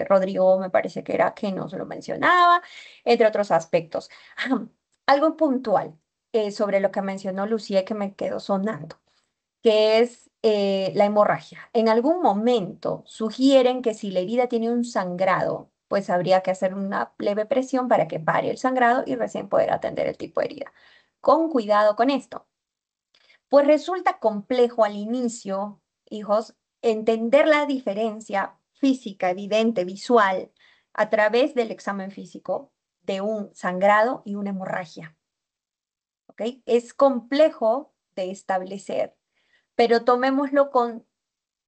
Rodrigo me parece que era que nos lo mencionaba, entre otros aspectos. Algo puntual sobre lo que mencionó Lucía que me quedó sonando, que es la hemorragia. En algún momento sugieren que si la herida tiene un sangrado, pues habría que hacer una leve presión para que pare el sangrado y recién poder atender el tipo de herida. Con cuidado con esto, pues resulta complejo al inicio, hijos, entender la diferencia física, evidente, visual, a través del examen físico de un sangrado y una hemorragia. ¿Ok? Es complejo de establecer, pero tomémoslo con,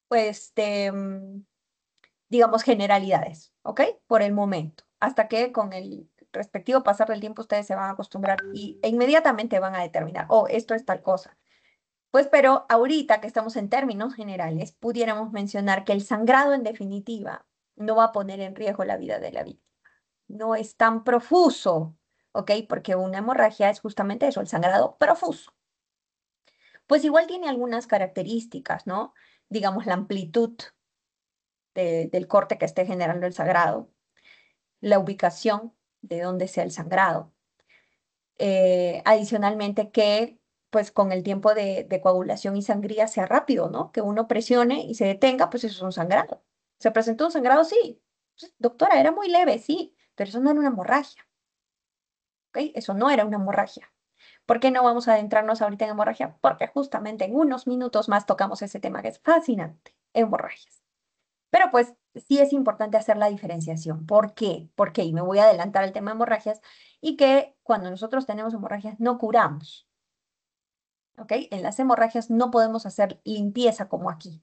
pues, digamos, generalidades, ¿ok? Por el momento, hasta que con el respectivo pasar del tiempo ustedes se van a acostumbrar e inmediatamente van a determinar, oh, esto es tal cosa. Pues, pero ahorita que estamos en términos generales, pudiéramos mencionar que el sangrado en definitiva no va a poner en riesgo la vida de la víctima. No es tan profuso, ¿ok? Porque una hemorragia es justamente eso, el sangrado profuso. Pues igual tiene algunas características, ¿no? Digamos, la amplitud del corte que esté generando el sangrado, la ubicación de donde sea el sangrado. Adicionalmente que pues con el tiempo de coagulación y sangría sea rápido, ¿no? Que uno presione y se detenga, pues eso es un sangrado. ¿Se presentó un sangrado? Sí. Pues, doctora, era muy leve, sí, pero eso no era una hemorragia, ¿ok? Eso no era una hemorragia. ¿Por qué no vamos a adentrarnos ahorita en hemorragia? Porque justamente en unos minutos más tocamos ese tema que es fascinante, hemorragias. Pero pues sí es importante hacer la diferenciación. ¿Por qué? Porque, y me voy a adelantar al tema de hemorragias, y que cuando nosotros tenemos hemorragias no curamos, ¿ok? En las hemorragias no podemos hacer limpieza como aquí,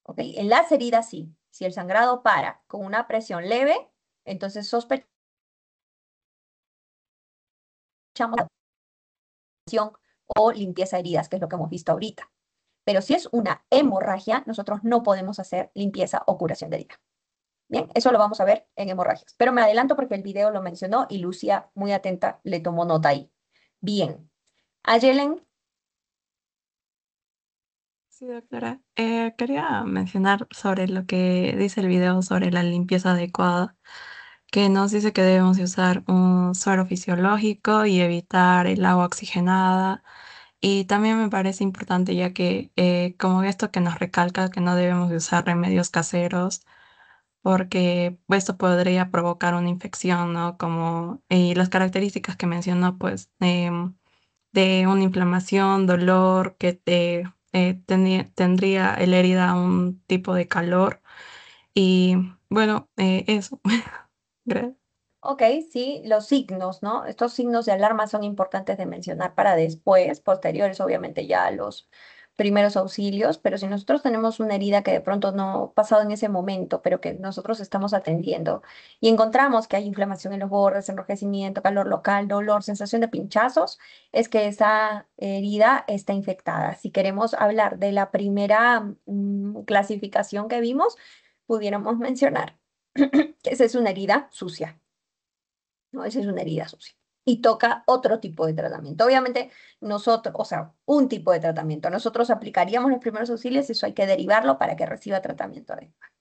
¿ok? En las heridas sí. Si el sangrado para con una presión leve, entonces sospechamos o limpieza de heridas, que es lo que hemos visto ahorita. Pero si es una hemorragia, nosotros no podemos hacer limpieza o curación de herida. Bien, eso lo vamos a ver en hemorragias. Pero me adelanto porque el video lo mencionó y Lucia, muy atenta, le tomó nota ahí. Bien. Ayelen, Sí, doctora. Quería mencionar sobre lo que dice el video sobre la limpieza adecuada, que nos dice que debemos de usar un suero fisiológico y evitar el agua oxigenada. Y también me parece importante ya que como esto que nos recalca que no debemos de usar remedios caseros porque esto podría provocar una infección, ¿no? Como, y las características que mencionó, pues, de una inflamación, dolor, que tendría la herida un tipo de calor. Y bueno, eso. Gracias. ok, sí, los signos, ¿no? Estos signos de alarma son importantes de mencionar para después, posteriores, obviamente, ya a los primeros auxilios, pero si nosotros tenemos una herida que de pronto no ha pasado en ese momento, pero que nosotros estamos atendiendo y encontramos que hay inflamación en los bordes, enrojecimiento, calor local, dolor, sensación de pinchazos, es que esa herida está infectada. Si queremos hablar de la primera clasificación que vimos, pudiéramos mencionar que esa es una herida sucia. ¿No? Esa es una herida sucia. Y toca otro tipo de tratamiento. Obviamente, nosotros, o sea, un tipo de tratamiento. Nosotros aplicaríamos los primeros auxilios y eso hay que derivarlo para que reciba tratamiento adecuado.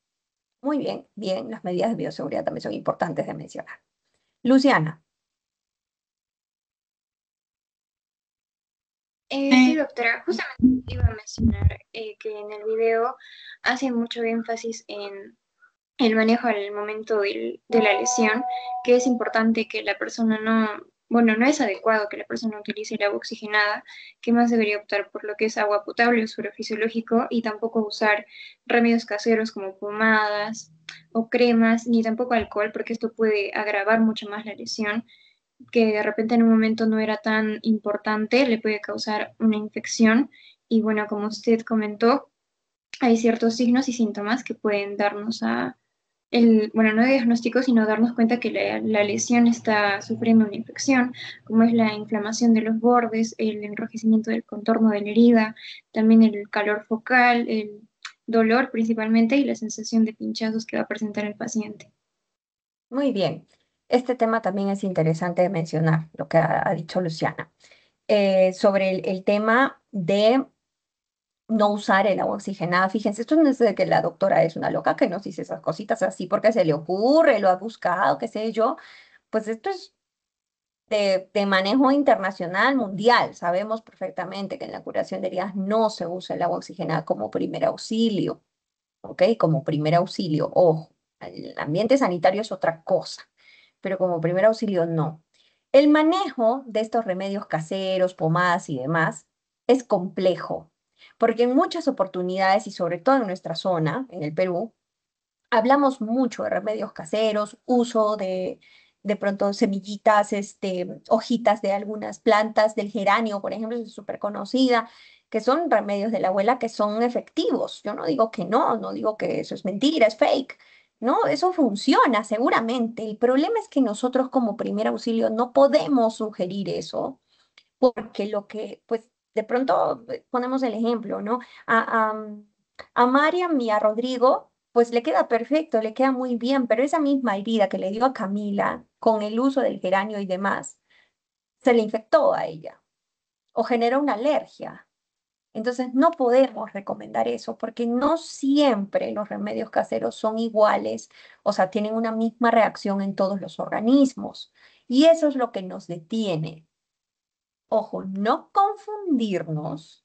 Muy bien, bien, las medidas de bioseguridad también son importantes de mencionar. Luciana. Sí, doctora, justamente iba a mencionar que en el video hace mucho énfasis en el manejo al momento de la lesión, que es importante que la persona bueno, no es adecuado que la persona utilice el agua oxigenada, que más debería optar por lo que es agua potable o suero fisiológico y tampoco usar remedios caseros como pomadas o cremas, ni tampoco alcohol, porque esto puede agravar mucho más la lesión, que de repente en un momento no era tan importante, le puede causar una infección. Y bueno, como usted comentó, hay ciertos signos y síntomas que pueden darnos bueno, no diagnóstico, sino darnos cuenta que la lesión está sufriendo una infección, como es la inflamación de los bordes, el enrojecimiento del contorno de la herida, también el calor focal, el dolor principalmente y la sensación de pinchazos que va a presentar el paciente. Muy bien. Este tema también es interesante de mencionar, lo que ha dicho Luciana. Sobre el tema de no usar el agua oxigenada. Fíjense, esto no es de que la doctora es una loca que nos dice esas cositas así porque se le ocurre, lo ha buscado, qué sé yo. Pues esto es de manejo internacional, mundial. Sabemos perfectamente que en la curación de heridas no se usa el agua oxigenada como primer auxilio, ¿ok? Como primer auxilio, ojo, el ambiente sanitario es otra cosa, pero como primer auxilio no. El manejo de estos remedios caseros, pomadas y demás es complejo, porque en muchas oportunidades y sobre todo en nuestra zona, en el Perú, hablamos mucho de remedios caseros, uso de pronto semillitas, hojitas de algunas plantas, del geranio, por ejemplo, es súper conocida, que son remedios de la abuela que son efectivos. Yo no digo que no, no digo que eso es mentira, es fake. No, eso funciona seguramente. El problema es que nosotros como primer auxilio no podemos sugerir eso, porque lo que, pues, de pronto ponemos el ejemplo, ¿no? A Mariam y a Rodrigo, pues le queda perfecto, le queda muy bien, pero esa misma herida que le dio a Camila con el uso del geranio y demás, se le infectó a ella o generó una alergia. Entonces no podemos recomendar eso porque no siempre los remedios caseros son iguales, o sea, tienen una misma reacción en todos los organismos. Y eso es lo que nos detiene. Ojo, no confundirnos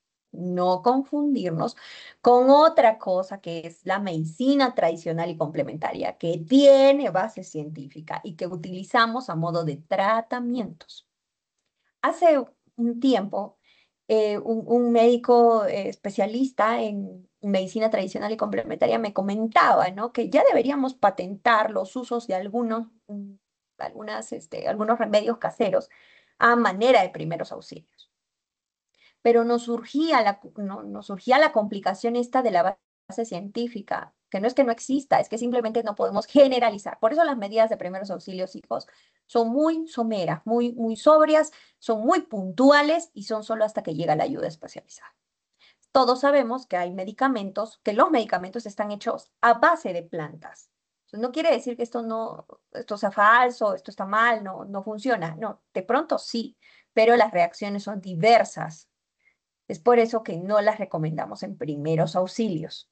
con otra cosa que es la medicina tradicional y complementaria, que tiene base científica y que utilizamos a modo de tratamientos. Hace un tiempo, un médico especialista en medicina tradicional y complementaria me comentaba, ¿no? Que ya deberíamos patentar los usos de algunos remedios caseros a manera de primeros auxilios. Pero nos surgía la complicación esta de la base científica, que no es que no exista, es que simplemente no podemos generalizar. Por eso las medidas de primeros auxilios, hijos, son muy someras, muy sobrias, son muy puntuales y son solo hasta que llega la ayuda especializada. Todos sabemos que hay medicamentos, que los medicamentos están hechos a base de plantas. No quiere decir que esto sea falso, esto está mal, no funciona. No, de pronto sí, pero las reacciones son diversas. Es por eso que no las recomendamos en primeros auxilios.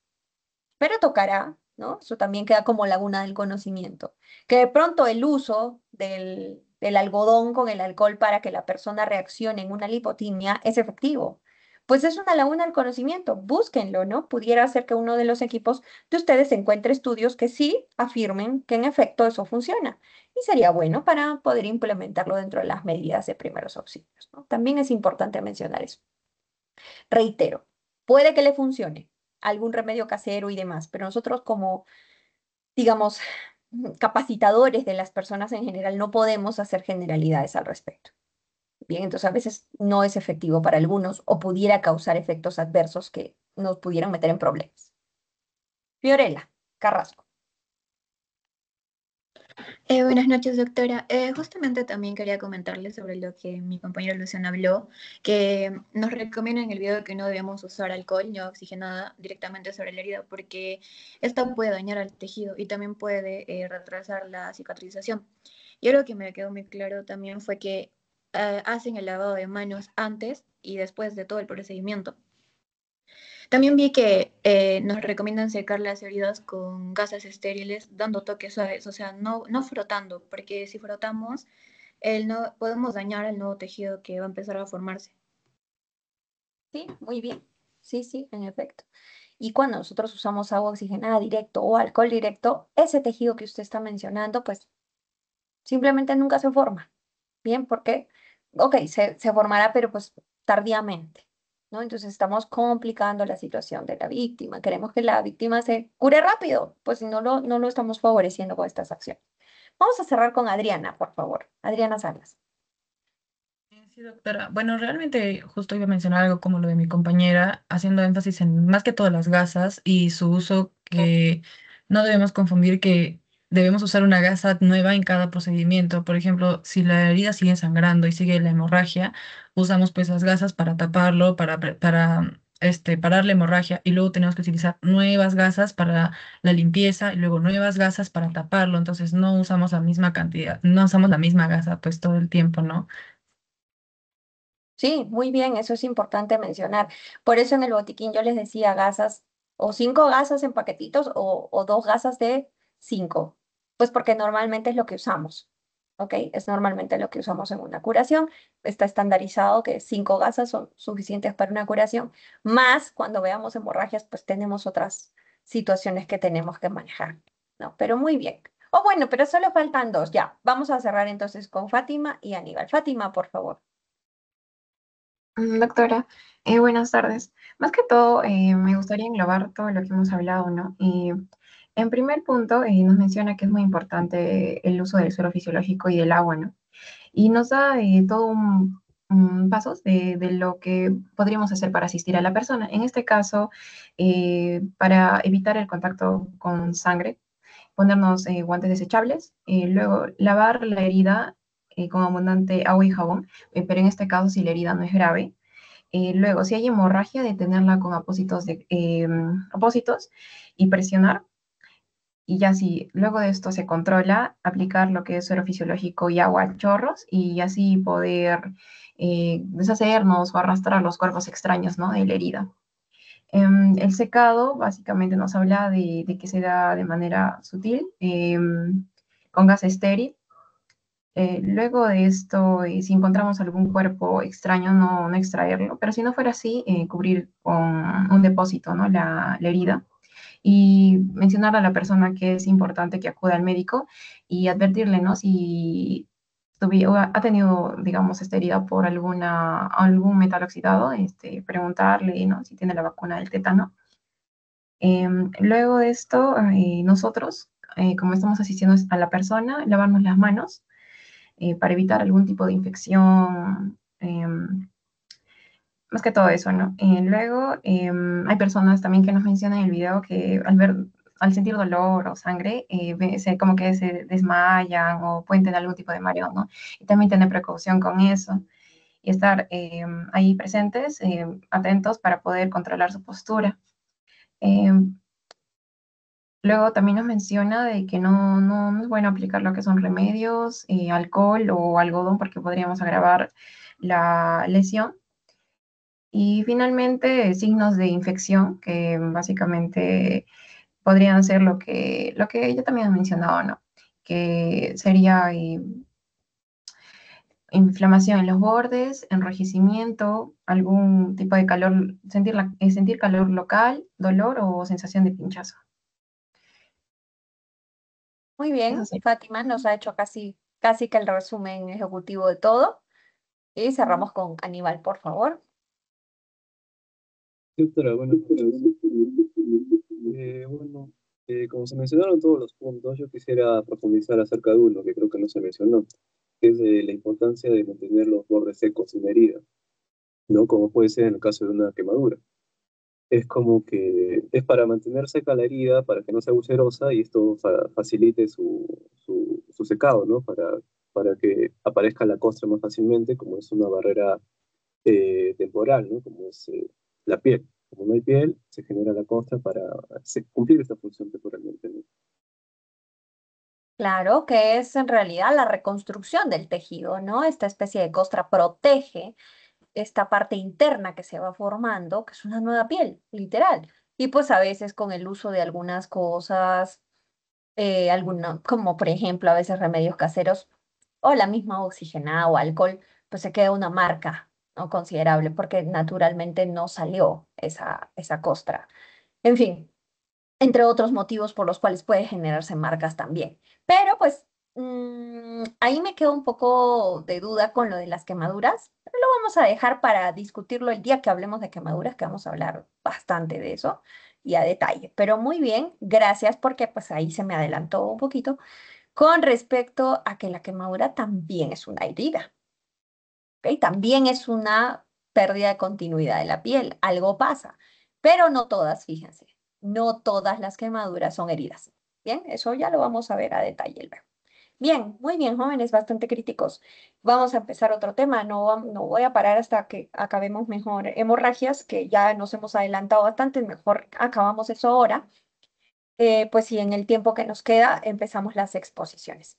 Pero tocará, ¿no? Eso también queda como laguna del conocimiento. Que de pronto el uso del algodón con el alcohol para que la persona reaccione en una lipotimia es efectivo. Pues es una laguna del conocimiento, búsquenlo, ¿no? Pudiera ser que uno de los equipos de ustedes encuentre estudios que sí afirmen que en efecto eso funciona. Y sería bueno para poder implementarlo dentro de las medidas de primeros auxilios, ¿no? También es importante mencionar eso. Reitero, puede que le funcione algún remedio casero y demás, pero nosotros como, digamos, capacitadores de las personas en general no podemos hacer generalidades al respecto. Bien, entonces a veces no es efectivo para algunos o pudiera causar efectos adversos que nos pudieran meter en problemas. Fiorella Carrasco. Buenas noches, doctora. Justamente también quería comentarles sobre lo que mi compañero Luciano habló, que nos recomienda en el video que no debemos usar alcohol ni oxigenada directamente sobre la herida porque esta puede dañar al tejido y también puede retrasar la cicatrización. Y algo que me quedó muy claro también fue que hacen el lavado de manos antes y después de todo el procedimiento. También vi que nos recomiendan secar las heridas con gasas estériles, dando toques suaves, o sea, no frotando, porque si frotamos, podemos dañar el nuevo tejido que va a empezar a formarse. Sí, muy bien. Sí, en efecto. Y cuando nosotros usamos agua oxigenada directo o alcohol directo, ese tejido que usted está mencionando, pues simplemente nunca se forma. Bien, porque, ok, se formará, pero pues tardíamente, ¿no? Entonces estamos complicando la situación de la víctima. Queremos que la víctima se cure rápido, pues si no lo estamos favoreciendo con estas acciones. Vamos a cerrar con Adriana, por favor. Adriana Salas. Sí, doctora. Bueno, realmente justo iba a mencionar algo como lo de mi compañera, haciendo énfasis en más que todo las gasas y su uso, que no debemos confundir que debemos usar una gasa nueva en cada procedimiento. Por ejemplo, si la herida sigue sangrando y sigue la hemorragia, usamos pues las gasas para taparlo, parar la hemorragia, y luego tenemos que utilizar nuevas gasas para la limpieza y luego nuevas gasas para taparlo. Entonces no usamos la misma cantidad, no usamos la misma gasa pues todo el tiempo, ¿no? Sí, muy bien, eso es importante mencionar. Por eso en el botiquín yo les decía gasas, o 5 gasas en paquetitos, o 2 gasas de 5, pues porque normalmente es lo que usamos, ¿ok? Es normalmente lo que usamos en una curación. Está estandarizado que 5 gasas son suficientes para una curación, más cuando veamos hemorragias, pues tenemos otras situaciones que tenemos que manejar, ¿no? Pero muy bien. Oh, bueno, pero solo faltan 2, ya. Vamos a cerrar entonces con Fátima y Aníbal. Fátima, por favor. Doctora, buenas tardes. Más que todo, me gustaría englobar todo lo que hemos hablado, ¿no? Y en primer punto, nos menciona que es muy importante el uso del suero fisiológico y del agua, ¿no? Y nos da todo un pasos de lo que podríamos hacer para asistir a la persona. En este caso, para evitar el contacto con sangre, ponernos guantes desechables, luego lavar la herida con abundante agua y jabón, pero en este caso si la herida no es grave. Luego, si hay hemorragia, detenerla con apósitos y presionar. Y ya si luego de esto se controla, aplicar lo que es suero fisiológico y agua a chorros y así poder deshacernos o arrastrar los cuerpos extraños, ¿no?, de la herida. El secado básicamente nos habla de que se da de manera sutil, con gas estéril. Luego de esto, si encontramos algún cuerpo extraño, no extraerlo, pero si no fuera así, cubrir con un depósito, ¿no?, la herida, y mencionar a la persona que es importante que acuda al médico y advertirle, ¿no?, si o ha tenido, digamos, esta herida por algún metal oxidado, preguntarle, ¿no?, si tiene la vacuna del tétano. Luego de esto, nosotros, como estamos asistiendo a la persona, lavarnos las manos para evitar algún tipo de infección, más que todo eso, ¿no? Luego, hay personas también que nos mencionan en el video que al sentir dolor o sangre, como que se desmayan o pueden tener algún tipo de mareo, ¿no? Y también tener precaución con eso y estar ahí presentes, atentos para poder controlar su postura. Luego también nos menciona de que no es bueno aplicar lo que son remedios, alcohol o algodón, porque podríamos agravar la lesión. Y finalmente, signos de infección, que básicamente podrían ser lo que ella también ha mencionado, ¿no? Que sería inflamación en los bordes, enrojecimiento, algún tipo de calor, sentir calor local, dolor o sensación de pinchazo. Muy Eso bien, sí. Fátima nos ha hecho casi que el resumen ejecutivo de todo. Y cerramos con Aníbal, por favor. Sí, doctora, bueno, como se mencionaron todos los puntos, yo quisiera profundizar acerca de uno que creo que no se mencionó, que es la importancia de mantener los bordes secos sin herida, ¿no? Como puede ser en el caso de una quemadura. Es como que es para mantener seca la herida, para que no sea ulcerosa y esto facilite su secado, ¿no? Para que aparezca la costra más fácilmente, como es una barrera temporal, ¿no? Como es la piel. Como no hay piel, se genera la costra para cumplir esta función temporalmente, ¿no? Claro, que es en realidad la reconstrucción del tejido, ¿no? Esta especie de costra protege esta parte interna que se va formando, que es una nueva piel, literal. Y pues a veces con el uso de algunas cosas, como por ejemplo a veces remedios caseros o la misma oxigenada o alcohol, pues se queda una marca, ¿no?, considerable porque naturalmente no salió esa costra. En fin, entre otros motivos por los cuales puede generarse marcas también. Pero pues Ahí me quedo un poco de duda con lo de las quemaduras, pero lo vamos a dejar para discutirlo el día que hablemos de quemaduras, que vamos a hablar bastante de eso y a detalle. Pero muy bien, gracias porque pues ahí se me adelantó un poquito con respecto a que la quemadura también es una herida, ¿ok? También es una pérdida de continuidad de la piel, algo pasa, pero no todas, fíjense, no todas las quemaduras son heridas. Bien, eso ya lo vamos a ver a detalle luego. Bien, muy bien, jóvenes, bastante críticos. Vamos a empezar otro tema. No voy a parar hasta que acabemos mejor hemorragias, que ya nos hemos adelantado bastante. Mejor acabamos eso ahora. Pues sí, en el tiempo que nos queda, empezamos las exposiciones.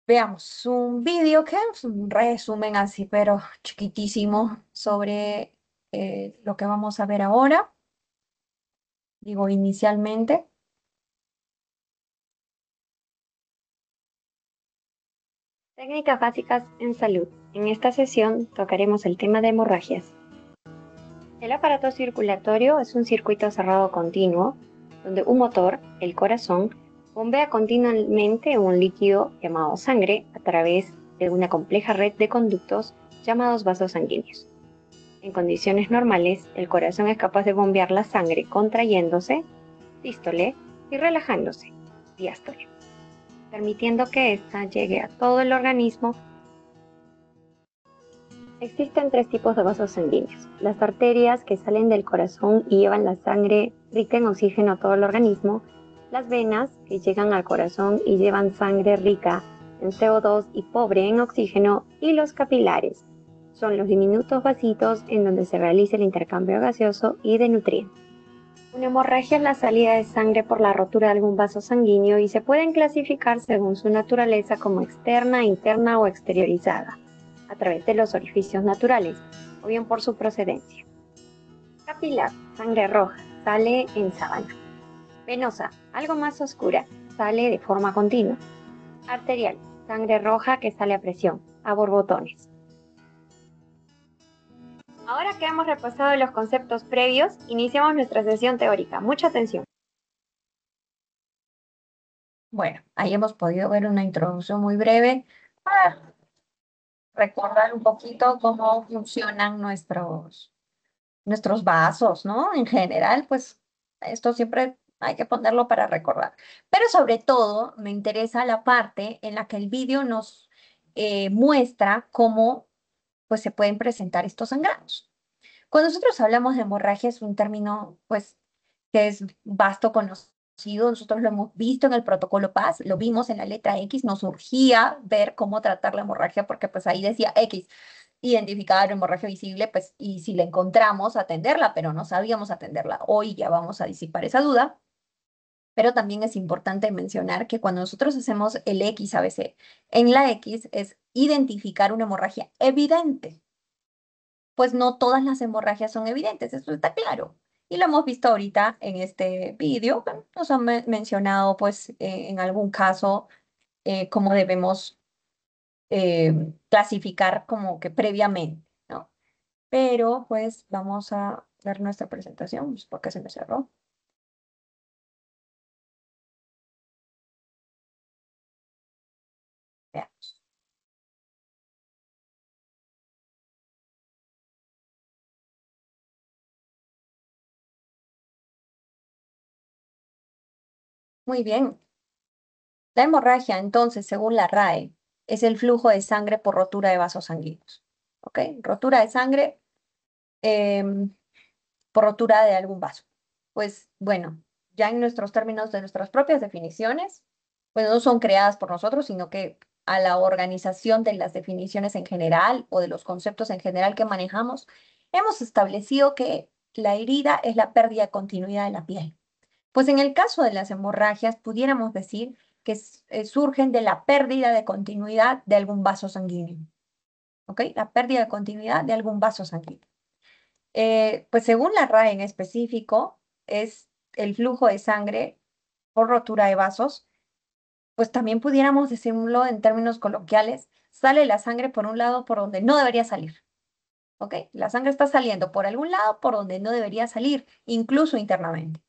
Veamos un vídeo que es un resumen así, pero chiquitísimo, sobre lo que vamos a ver ahora. Digo, inicialmente. Técnicas básicas en salud. En esta sesión tocaremos el tema de hemorragias. El aparato circulatorio es un circuito cerrado continuo, donde un motor, el corazón, bombea continuamente un líquido llamado sangre a través de una compleja red de conductos llamados vasos sanguíneos. En condiciones normales, el corazón es capaz de bombear la sangre contrayéndose, sístole, y relajándose, diástole, permitiendo que ésta llegue a todo el organismo. Existen 3 tipos de vasos sanguíneos: las arterias, que salen del corazón y llevan la sangre rica en oxígeno a todo el organismo; las venas, que llegan al corazón y llevan sangre rica en CO2 y pobre en oxígeno; y los capilares, son los diminutos vasitos en donde se realiza el intercambio gaseoso y de nutrientes. Una hemorragia es la salida de sangre por la rotura de algún vaso sanguíneo y se pueden clasificar según su naturaleza como externa, interna o exteriorizada, a través de los orificios naturales, o bien por su procedencia. Capilar, sangre roja, sale en sábana. Venosa, algo más oscura, sale de forma continua. Arterial, sangre roja que sale a presión, a borbotones. Ahora que hemos repasado los conceptos previos, iniciamos nuestra sesión teórica. Mucha atención. Bueno, ahí hemos podido ver una introducción muy breve para recordar un poquito cómo funcionan nuestros vasos, ¿no? En general, pues esto siempre hay que ponerlo para recordar. Pero sobre todo me interesa la parte en la que el vídeo nos muestra cómo pues, se pueden presentar estos sangrados. Cuando nosotros hablamos de hemorragia es un término pues que es vasto conocido. Nosotros lo hemos visto en el protocolo PAS, lo vimos en la letra X, nos urgía ver cómo tratar la hemorragia porque pues ahí decía X, identificar hemorragia visible, pues y si la encontramos, atenderla, pero no sabíamos atenderla. Hoy ya vamos a disipar esa duda, pero también es importante mencionar que cuando nosotros hacemos el XABC, en la X es identificar una hemorragia evidente, pues no todas las hemorragias son evidentes, eso está claro. Y lo hemos visto ahorita en este vídeo, nos han mencionado pues en algún caso cómo debemos clasificar como que previamente, ¿no? Pero pues vamos a ver nuestra presentación, pues, porque se me cerró. Veamos. Muy bien. La hemorragia, entonces, según la RAE, es el flujo de sangre por rotura de vasos sanguíneos. ¿Ok? Rotura de sangre em, por rotura de algún vaso. Pues bueno, ya en nuestros términos de nuestras propias definiciones, pues no son creadas por nosotros, sino que a la organización de las definiciones en general o de los conceptos en general que manejamos, hemos establecido que la herida es la pérdida de continuidad de la piel. Pues en el caso de las hemorragias, pudiéramos decir que surgen de la pérdida de continuidad de algún vaso sanguíneo. ¿Ok? La pérdida de continuidad de algún vaso sanguíneo. Pues según la RAE en específico, es el flujo de sangre por rotura de vasos, pues también pudiéramos decirlo en términos coloquiales, sale la sangre por un lado por donde no debería salir. ¿Ok? La sangre está saliendo por algún lado por donde no debería salir, incluso internamente.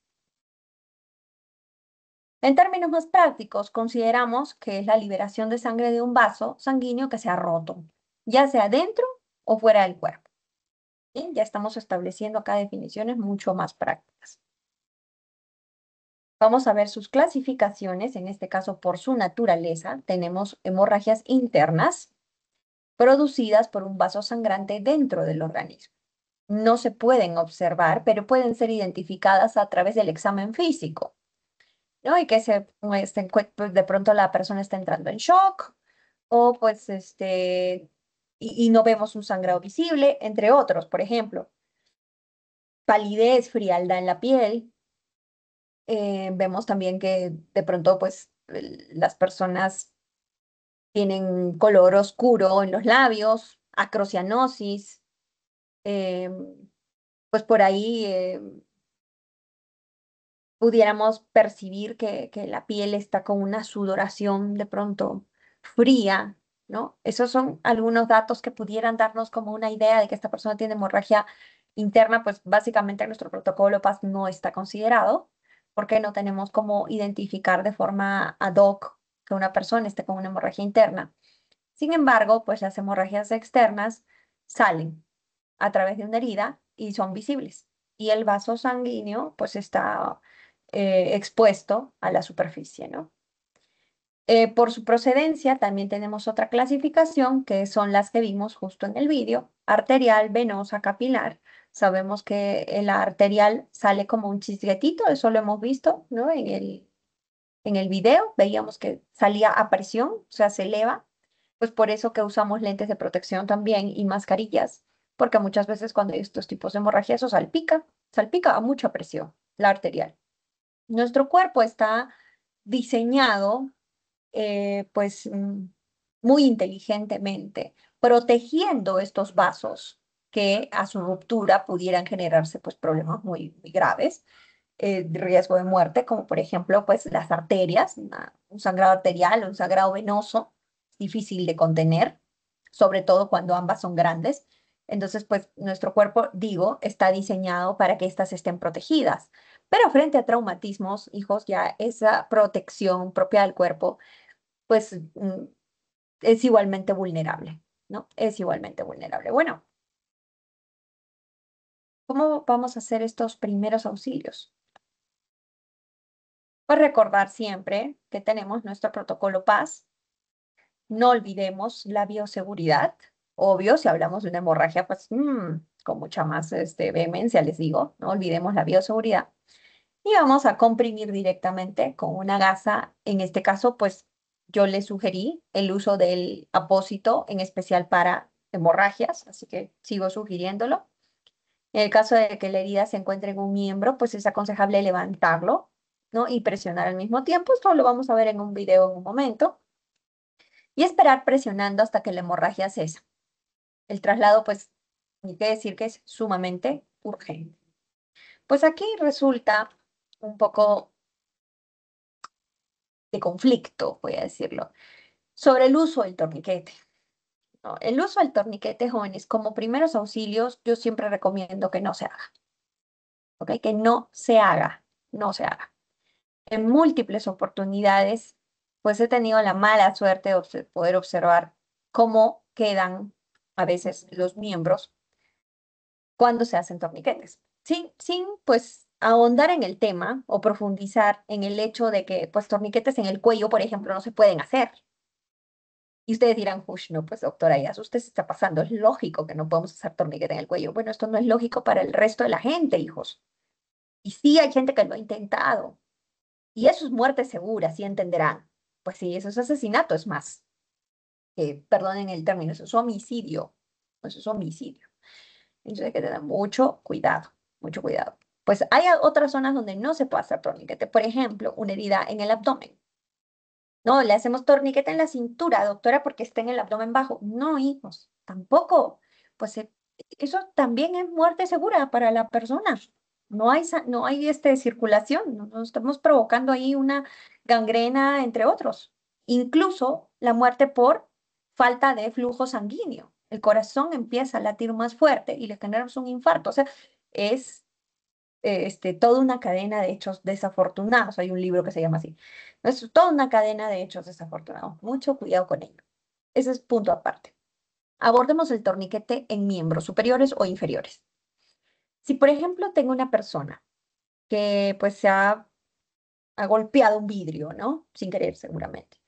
En términos más prácticos, consideramos que es la liberación de sangre de un vaso sanguíneo que se ha roto, ya sea dentro o fuera del cuerpo. Bien, ya estamos estableciendo acá definiciones mucho más prácticas. Vamos a ver sus clasificaciones, en este caso por su naturaleza. Tenemos hemorragias internas producidas por un vaso sangrante dentro del organismo. No se pueden observar, pero pueden ser identificadas a través del examen físico, ¿no? Y que pues, de pronto la persona está entrando en shock o pues y no vemos un sangrado visible, entre otros, por ejemplo, palidez, frialdad en la piel. Vemos también que de pronto pues las personas tienen color oscuro en los labios, acrocianosis, eh, pues por ahí pudiéramos percibir que la piel está con una sudoración de pronto fría, ¿no? Esos son algunos datos que pudieran darnos como una idea de que esta persona tiene hemorragia interna, pues básicamente nuestro protocolo PAS no está considerado, porque no tenemos cómo identificar de forma ad hoc que una persona esté con una hemorragia interna. Sin embargo, pues las hemorragias externas salen a través de una herida y son visibles. Y el vaso sanguíneo pues está expuesto a la superficie, ¿no? Por su procedencia también tenemos otra clasificación que son las que vimos justo en el vídeo, arterial, venosa, capilar. Sabemos que la arterial sale como un chisguetito, eso lo hemos visto, ¿no? En el video veíamos que salía a presión, o sea, se eleva, pues por eso que usamos lentes de protección también y mascarillas, porque muchas veces cuando hay estos tipos de hemorragia eso salpica a mucha presión, la arterial. Nuestro cuerpo está diseñado pues muy inteligentemente, protegiendo estos vasos que a su ruptura pudieran generarse pues problemas muy graves, de riesgo de muerte, como por ejemplo pues las arterias, un sangrado arterial o un sangrado venoso, difícil de contener, sobre todo cuando ambas son grandes. Entonces, pues nuestro cuerpo, digo, está diseñado para que éstas estén protegidas. Pero frente a traumatismos, hijos, ya esa protección propia del cuerpo, pues es igualmente vulnerable, ¿no? Es igualmente vulnerable. Bueno, ¿cómo vamos a hacer estos primeros auxilios? Pues recordar siempre que tenemos nuestro protocolo PAS. No olvidemos la bioseguridad. Obvio, si hablamos de una hemorragia, pues con mucha más vehemencia les digo, no olvidemos la bioseguridad. Y vamos a comprimir directamente con una gasa. En este caso, pues yo les sugerí el uso del apósito, en especial para hemorragias, así que sigo sugiriéndolo. En el caso de que la herida se encuentre en un miembro, pues es aconsejable levantarlo, ¿no? Y presionar al mismo tiempo. Esto lo vamos a ver en un video en un momento. Y esperar presionando hasta que la hemorragia cesa. El traslado, pues, ni qué decir que es sumamente urgente. Pues aquí resulta un poco de conflicto, voy a decirlo, sobre el uso del torniquete, ¿no? El uso del torniquete, jóvenes, como primeros auxilios, yo siempre recomiendo que no se haga, ¿ok? Que no se haga, no se haga. En múltiples oportunidades, pues he tenido la mala suerte de poder observar cómo quedan a veces los miembros cuando se hacen torniquetes. Sin pues ahondar en el tema o profundizar en el hecho de que pues torniquetes en el cuello, por ejemplo, no se pueden hacer. Y ustedes dirán, uff, no, pues doctora, ya usted se está pasando, es lógico que no podemos hacer torniquete en el cuello. Bueno, esto no es lógico para el resto de la gente, hijos. Y sí hay gente que lo ha intentado. Y eso es muerte segura, sí entenderán. Pues sí, eso es asesinato, es más. Perdonen el término, eso es homicidio. Eso es homicidio. Entonces hay que tener mucho cuidado, mucho cuidado. Pues hay otras zonas donde no se puede hacer torniquete. Por ejemplo, una herida en el abdomen. No, le hacemos torniquete en la cintura, doctora, porque está en el abdomen bajo. No, hijos, tampoco. Pues eso también es muerte segura para la persona. No hay circulación, no estamos provocando ahí una gangrena, entre otros. Incluso la muerte por falta de flujo sanguíneo. El corazón empieza a latir más fuerte y le generamos un infarto. O sea, es toda una cadena de hechos desafortunados. Hay un libro que se llama así. Es toda una cadena de hechos desafortunados. Mucho cuidado con ello. Ese es punto aparte. Abordemos el torniquete en miembros superiores o inferiores. Si, por ejemplo, tengo una persona que pues ha golpeado un vidrio, ¿no? Sin querer, seguramente.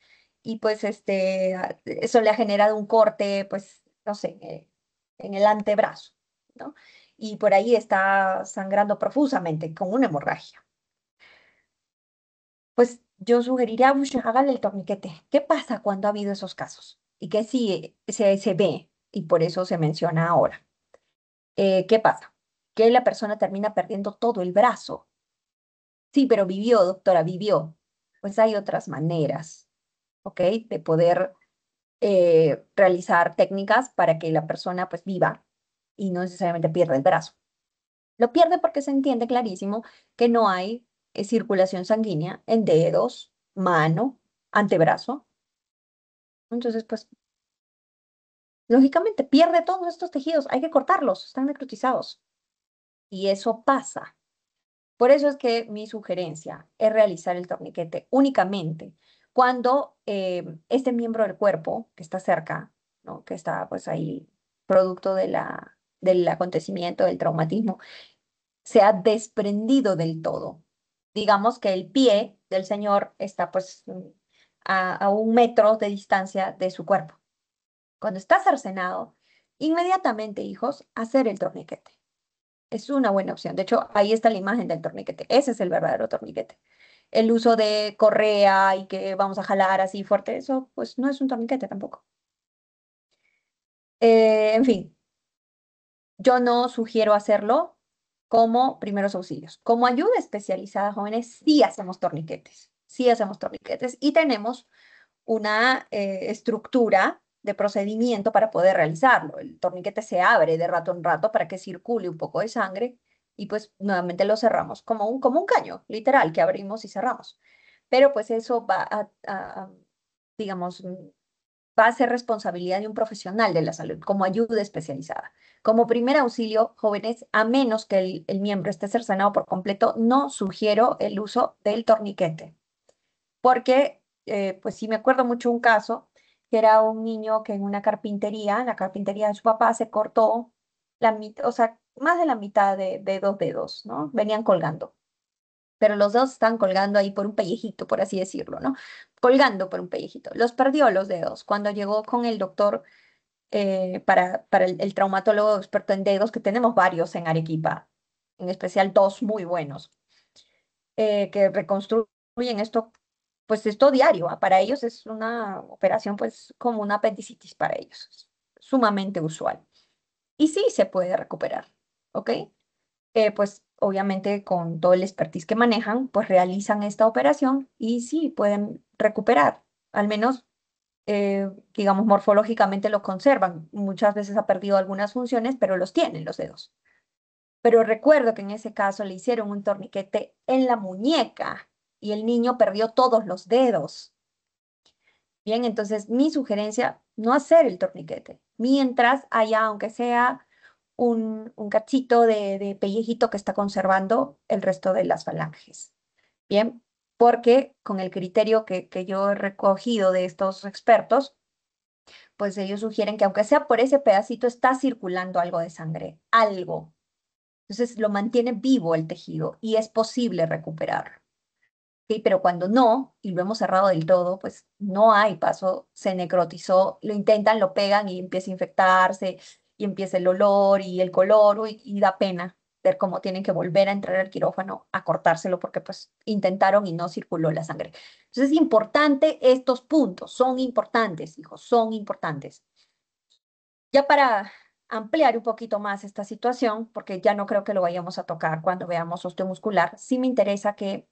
Y pues eso le ha generado un corte, pues, no sé, en el antebrazo, ¿no? Y por ahí está sangrando profusamente, con una hemorragia. Pues yo sugeriría, "Ush, hágale el torniquete". ¿Qué pasa cuando ha habido esos casos? Y que sí se ve, y por eso se menciona ahora. ¿Qué pasa? Que la persona termina perdiendo todo el brazo. Sí, pero vivió, doctora, vivió. Pues hay otras maneras, ¿ok? De poder realizar técnicas para que la persona pues viva y no necesariamente pierda el brazo. Lo pierde porque se entiende clarísimo que no hay circulación sanguínea en dedos, mano, antebrazo. Entonces, pues, lógicamente pierde todos estos tejidos. Hay que cortarlos, están necrotizados. Y eso pasa. Por eso es que mi sugerencia es realizar el torniquete únicamente cuando este miembro del cuerpo que está cerca, ¿no? Que está pues ahí producto del acontecimiento, del traumatismo, se ha desprendido del todo. Digamos que el pie del señor está pues a 1 metro de distancia de su cuerpo. Cuando está cercenado, inmediatamente, hijos, hacer el torniquete. Es una buena opción. De hecho, ahí está la imagen del torniquete. Ese es el verdadero torniquete. El uso de correa y que vamos a jalar así fuerte, eso pues no es un torniquete tampoco. En fin, yo no sugiero hacerlo como primeros auxilios. Como ayuda especializada, jóvenes, sí hacemos torniquetes. Sí hacemos torniquetes y tenemos una estructura de procedimiento para poder realizarlo. El torniquete se abre de rato en rato para que circule un poco de sangre y pues nuevamente lo cerramos como un caño, literal, que abrimos y cerramos. Pero pues eso va digamos, va a ser responsabilidad de un profesional de la salud, como ayuda especializada. Como primer auxilio, jóvenes, a menos que el miembro esté cercenado por completo, no sugiero el uso del torniquete porque, pues sí me acuerdo mucho un caso, que era un niño que en una carpintería, en la carpintería de su papá, se cortó la mitad, o sea, más de la mitad de 2 dedos, ¿no? Venían colgando, pero los dos están colgando ahí por un pellejito, por así decirlo, ¿no? Colgando por un pellejito. Los perdió los dedos. Cuando llegó con el doctor para el traumatólogo experto en dedos, que tenemos varios en Arequipa, en especial 2 muy buenos que reconstruyen esto, pues esto diario. Para ellos es una operación pues como una apendicitis para ellos. Es sumamente usual. Y sí se puede recuperar, ¿ok? Pues obviamente con todo el expertise que manejan, pues realizan esta operación y sí pueden recuperar. Al menos, digamos, morfológicamente lo conservan. Muchas veces ha perdido algunas funciones, pero los tienen los dedos. Pero recuerdo que en ese caso le hicieron un torniquete en la muñeca y el niño perdió todos los dedos. Bien, entonces mi sugerencia, no hacer el torniquete, mientras haya, aunque sea un cachito de pellejito que está conservando el resto de las falanges. Bien, porque con el criterio que yo he recogido de estos expertos, pues ellos sugieren que aunque sea por ese pedacito está circulando algo de sangre, algo. Entonces lo mantiene vivo el tejido y es posible recuperarlo. ¿Ok? Pero cuando no, y lo hemos cerrado del todo, pues no hay paso, se necrotizó, lo intentan, lo pegan y empieza a infectarse, y empieza el olor y el color, uy, y da pena ver cómo tienen que volver a entrar al quirófano a cortárselo porque pues intentaron y no circuló la sangre. Entonces es importante estos puntos, son importantes, hijos, son importantes. Ya para ampliar un poquito más esta situación, porque ya no creo que lo vayamos a tocar cuando veamos osteomuscular, sí me interesa que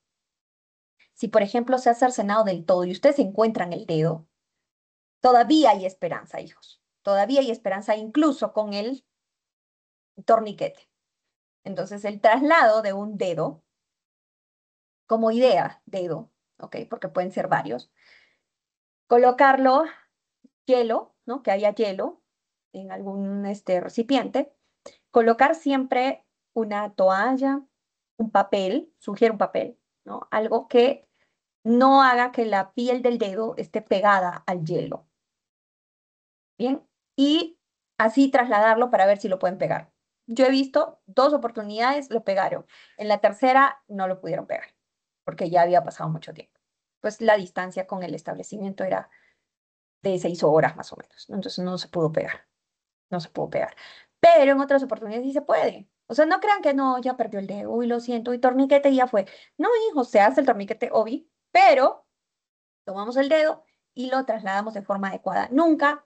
si, por ejemplo, se ha cercenado del todo y ustedes encuentran el dedo, todavía hay esperanza, hijos. Todavía hay esperanza, incluso con el torniquete. Entonces, el traslado de un dedo, como idea, dedo, ¿ok? Porque pueden ser varios, colocarlo hielo, ¿no? Que haya hielo en algún recipiente, colocar siempre una toalla, un papel, sugiero un papel, ¿no? Algo que no haga que la piel del dedo esté pegada al hielo. Bien, y así trasladarlo para ver si lo pueden pegar. Yo he visto 2 oportunidades, lo pegaron. En la tercera no lo pudieron pegar, porque ya había pasado mucho tiempo. Pues la distancia con el establecimiento era de 6 horas más o menos, ¿no? Entonces no se pudo pegar, no se pudo pegar. Pero en otras oportunidades sí se puede. O sea, no crean que no, ya perdió el dedo, uy, lo siento, y torniquete y ya fue. No, hijo, se hace el torniquete, obvio, pero tomamos el dedo y lo trasladamos de forma adecuada. Nunca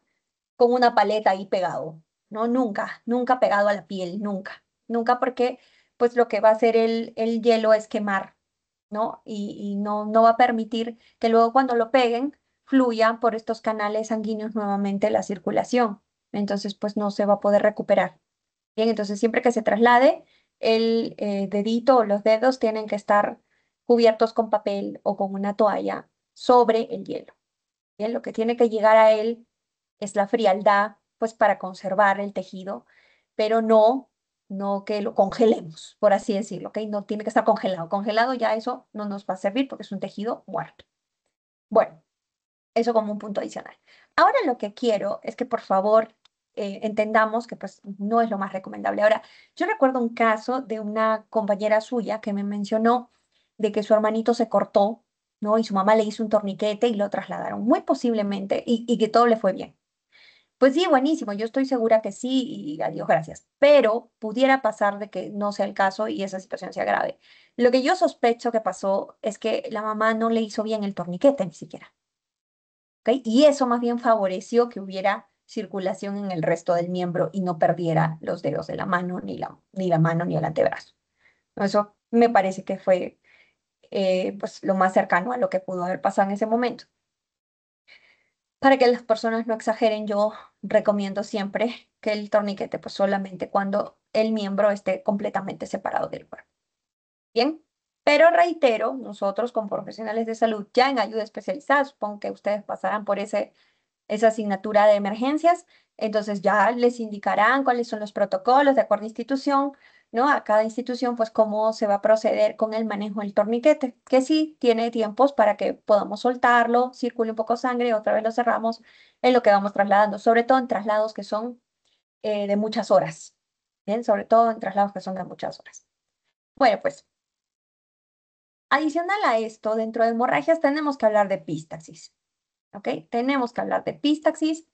con una paleta ahí pegado, ¿no? Nunca, nunca pegado a la piel, nunca, nunca porque pues lo que va a hacer el hielo es quemar, ¿no? Y no va a permitir que luego cuando lo peguen fluya por estos canales sanguíneos nuevamente la circulación. Entonces pues no se va a poder recuperar. Bien, entonces siempre que se traslade, el dedito o los dedos tienen que estar cubiertos con papel o con una toalla sobre el hielo. Bien, lo que tiene que llegar a él es la frialdad, pues para conservar el tejido, pero no que lo congelemos, por así decirlo, ¿ok? No tiene que estar congelado. Congelado ya eso no nos va a servir porque es un tejido muerto. Bueno, eso como un punto adicional. Ahora lo que quiero es que por favor entendamos que pues no es lo más recomendable. Ahora, yo recuerdo un caso de una compañera suya que me mencionó de que su hermanito se cortó, ¿no? Y su mamá le hizo un torniquete y lo trasladaron, muy posiblemente, y que todo le fue bien. Pues sí, buenísimo, yo estoy segura que sí y adiós, gracias. Pero pudiera pasar de que no sea el caso y esa situación sea grave. Lo que yo sospecho que pasó es que la mamá no le hizo bien el torniquete ni siquiera, ¿ok? Y eso más bien favoreció que hubiera circulación en el resto del miembro y no perdiera los dedos de la mano, ni la mano, ni el antebrazo. ¿No? Eso me parece que fue pues, lo más cercano a lo que pudo haber pasado en ese momento. Para que las personas no exageren, yo recomiendo siempre que el torniquete, pues solamente cuando el miembro esté completamente separado del cuerpo. Bien, pero reitero, nosotros como profesionales de salud, ya en ayuda especializada, supongo que ustedes pasarán por esa asignatura de emergencias, entonces ya les indicarán cuáles son los protocolos de acuerdo a institución, ¿no? A cada institución, pues cómo se va a proceder con el manejo del torniquete, que sí tiene tiempos para que podamos soltarlo, circule un poco sangre, otra vez lo cerramos en lo que vamos trasladando, sobre todo en traslados que son de muchas horas, ¿bien? Sobre todo en traslados que son de muchas horas. Bueno, pues adicional a esto, dentro de hemorragias tenemos que hablar de epistaxis, ¿ok? Tenemos que hablar de epistaxis,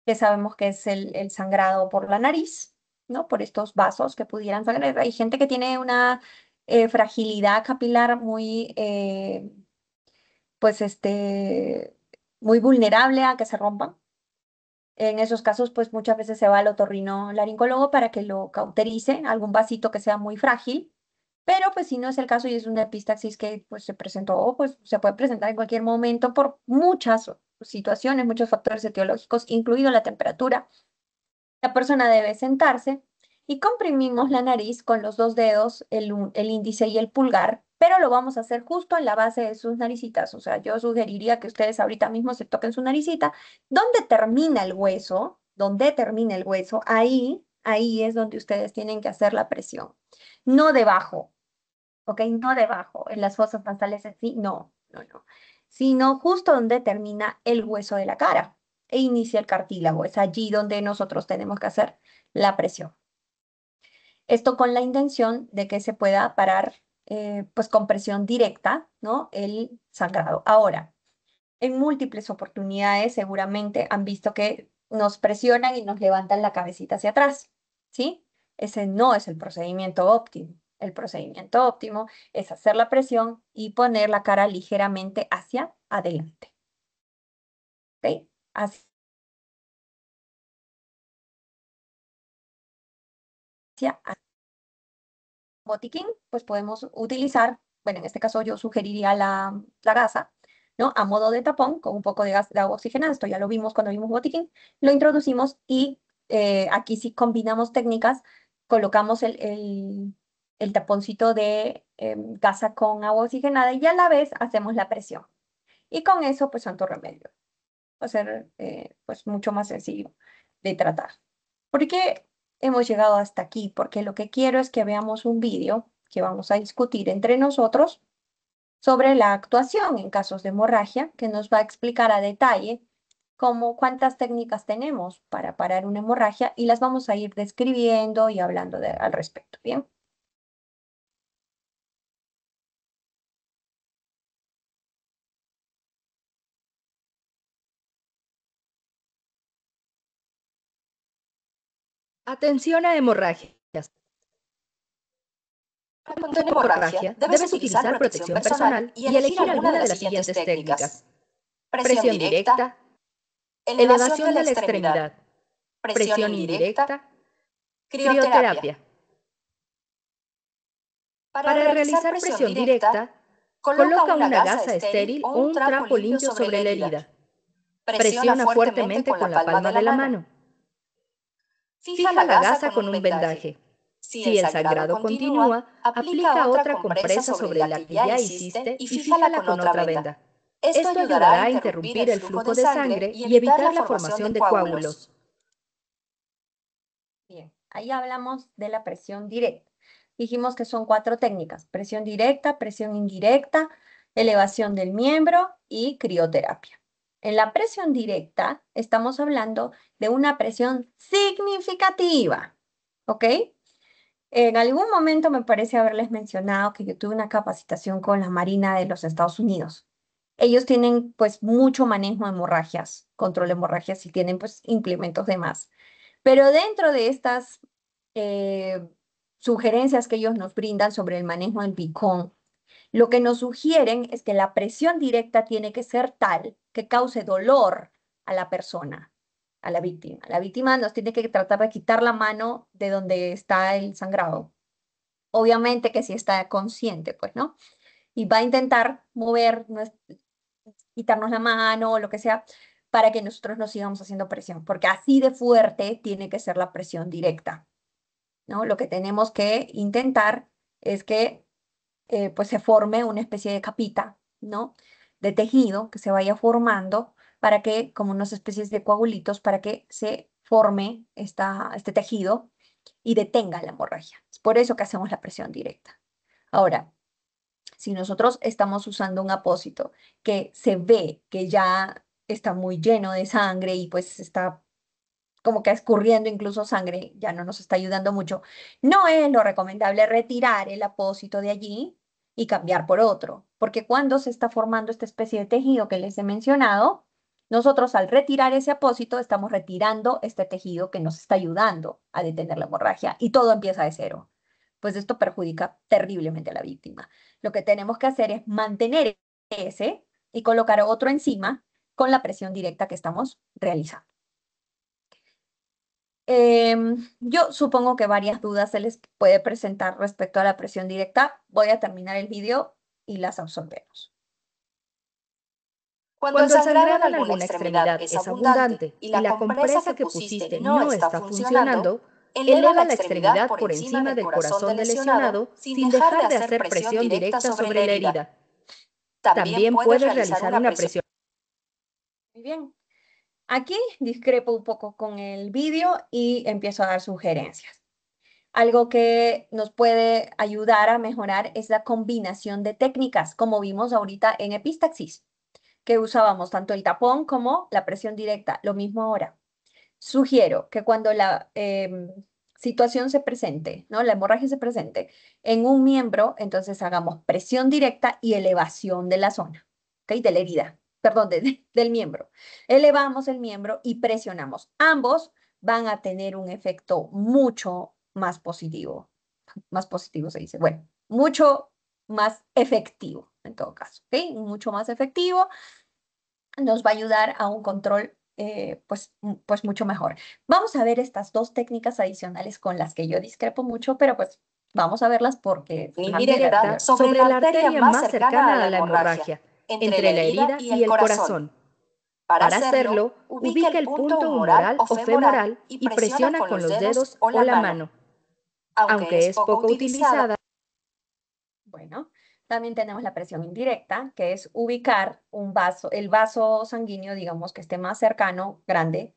que sabemos que es el sangrado por la nariz, ¿no? Por estos vasos que pudieran sangrar. Hay gente que tiene una fragilidad capilar muy, pues, muy vulnerable a que se rompan. En esos casos, pues, muchas veces se va al otorrinolaringólogo para que lo cauterice, algún vasito que sea muy frágil. Pero, pues, si no es el caso y es una epistaxis que, pues, se presentó, pues, se puede presentar en cualquier momento por muchas situaciones, muchos factores etiológicos, incluido la temperatura. La persona debe sentarse y comprimimos la nariz con los 2 dedos, el índice y el pulgar, pero lo vamos a hacer justo en la base de sus naricitas. O sea, yo sugeriría que ustedes ahorita mismo se toquen su naricita. ¿Dónde termina el hueso? ¿Dónde termina el hueso? Ahí es donde ustedes tienen que hacer la presión. No debajo, ¿ok? No debajo, en las fosas nasales así, no, no, no. Sino justo donde termina el hueso de la cara e inicia el cartílago. Es allí donde nosotros tenemos que hacer la presión. Esto con la intención de que se pueda parar, pues con presión directa, ¿no? El sangrado. Ahora, en múltiples oportunidades seguramente han visto que nos presionan y nos levantan la cabecita hacia atrás, ¿sí? Ese no es el procedimiento óptimo. El procedimiento óptimo es hacer la presión y poner la cara ligeramente hacia adelante, ¿ok? Hacia botiquín, pues podemos utilizar, bueno, en este caso yo sugeriría la gasa, ¿no? A modo de tapón, con un poco de gas de agua oxigenada, esto ya lo vimos cuando vimos botiquín, lo introducimos y aquí sí combinamos técnicas, colocamos el taponcito de gasa con agua oxigenada y a la vez hacemos la presión. Y con eso, pues santo remedio. Va a ser pues mucho más sencillo de tratar. ¿Por qué hemos llegado hasta aquí? Porque lo que quiero es que veamos un vídeo que vamos a discutir entre nosotros sobre la actuación en casos de hemorragia, que nos va a explicar a detalle cuántas técnicas tenemos para parar una hemorragia y las vamos a ir describiendo y hablando al respecto, ¿bien? Atención a hemorragias. Cuando en hemorragia, debes utilizar protección personal y elegir alguna de las siguientes técnicas. Presión directa, elevación de la extremidad, presión indirecta, crioterapia. Para realizar presión directa, coloca una gasa estéril o un trapo limpio sobre la herida. Presiona fuertemente con la palma de la mano. Fija la gasa con un vendaje. Si el sangrado continúa, aplica otra compresa sobre la que ya hiciste y fíjala con otra venda. Esto ayudará a interrumpir el flujo de sangre y evitar la formación de coágulos. Bien, ahí hablamos de la presión directa. Dijimos que son 4 técnicas: presión directa, presión indirecta, elevación del miembro y crioterapia. En la presión directa estamos hablando de una presión significativa, ¿ok? En algún momento me parece haberles mencionado que yo tuve una capacitación con la Marina de los Estados Unidos. Ellos tienen pues mucho manejo de hemorragias, control de hemorragias y tienen pues implementos de más. Pero dentro de estas sugerencias que ellos nos brindan sobre el manejo del picón, lo que nos sugieren es que la presión directa tiene que ser tal que cause dolor a la persona, a la víctima. La víctima nos tiene que tratar de quitar la mano de donde está el sangrado. Obviamente que si está consciente, pues, ¿no? Y va a intentar mover, quitarnos la mano o lo que sea, para que nosotros no sigamos haciendo presión, porque así de fuerte tiene que ser la presión directa, ¿no? Lo que tenemos que intentar es que pues se forme una especie de capita, ¿no? De tejido que se vaya formando para que, como unas especies de coagulitos, para que se forme este tejido y detenga la hemorragia. Es por eso que hacemos la presión directa. Ahora, si nosotros estamos usando un apósito que se ve que ya está muy lleno de sangre y pues está como que escurriendo incluso sangre, ya no nos está ayudando mucho, no es lo recomendable retirar el apósito de allí y cambiar por otro, porque cuando se está formando esta especie de tejido que les he mencionado, nosotros al retirar ese apósito estamos retirando este tejido que nos está ayudando a detener la hemorragia y todo empieza de cero. Pues esto perjudica terriblemente a la víctima. Lo que tenemos que hacer es mantener ese y colocar otro encima con la presión directa que estamos realizando. Yo supongo que varias dudas se les puede presentar respecto a la presión directa. Voy a terminar el vídeo y las absorbemos. Cuando el sangrado en alguna extremidad es abundante y la compresa que pusiste no está funcionando, eleva la extremidad por encima del corazón del lesionado sin dejar de hacer presión directa sobre la herida. También puedes realizar una presión. Muy bien. Aquí discrepo un poco con el vídeo y empiezo a dar sugerencias. Algo que nos puede ayudar a mejorar es la combinación de técnicas, como vimos ahorita en epistaxis, que usábamos tanto el tapón como la presión directa. Lo mismo ahora. Sugiero que cuando la situación se presente, ¿no? La hemorragia se presente en un miembro, entonces hagamos presión directa y elevación de la zona, ¿ok? De la herida, perdón, del miembro. Elevamos el miembro y presionamos. Ambos van a tener un efecto mucho más positivo se dice, bueno, mucho más efectivo en todo caso, ¿ok? Mucho más efectivo, nos va a ayudar a un control pues mucho mejor. Vamos a ver estas 2 técnicas adicionales con las que yo discrepo mucho, pero pues vamos a verlas porque... Indirecta sobre la arteria más cercana a la hemorragia, entre la herida y el corazón. Para hacerlo, ubica el punto humoral o femoral y presiona con los dedos o la mano. Aunque es poco utilizada. Bueno, también tenemos la presión indirecta, que es ubicar el vaso sanguíneo, digamos que esté más cercano, grande,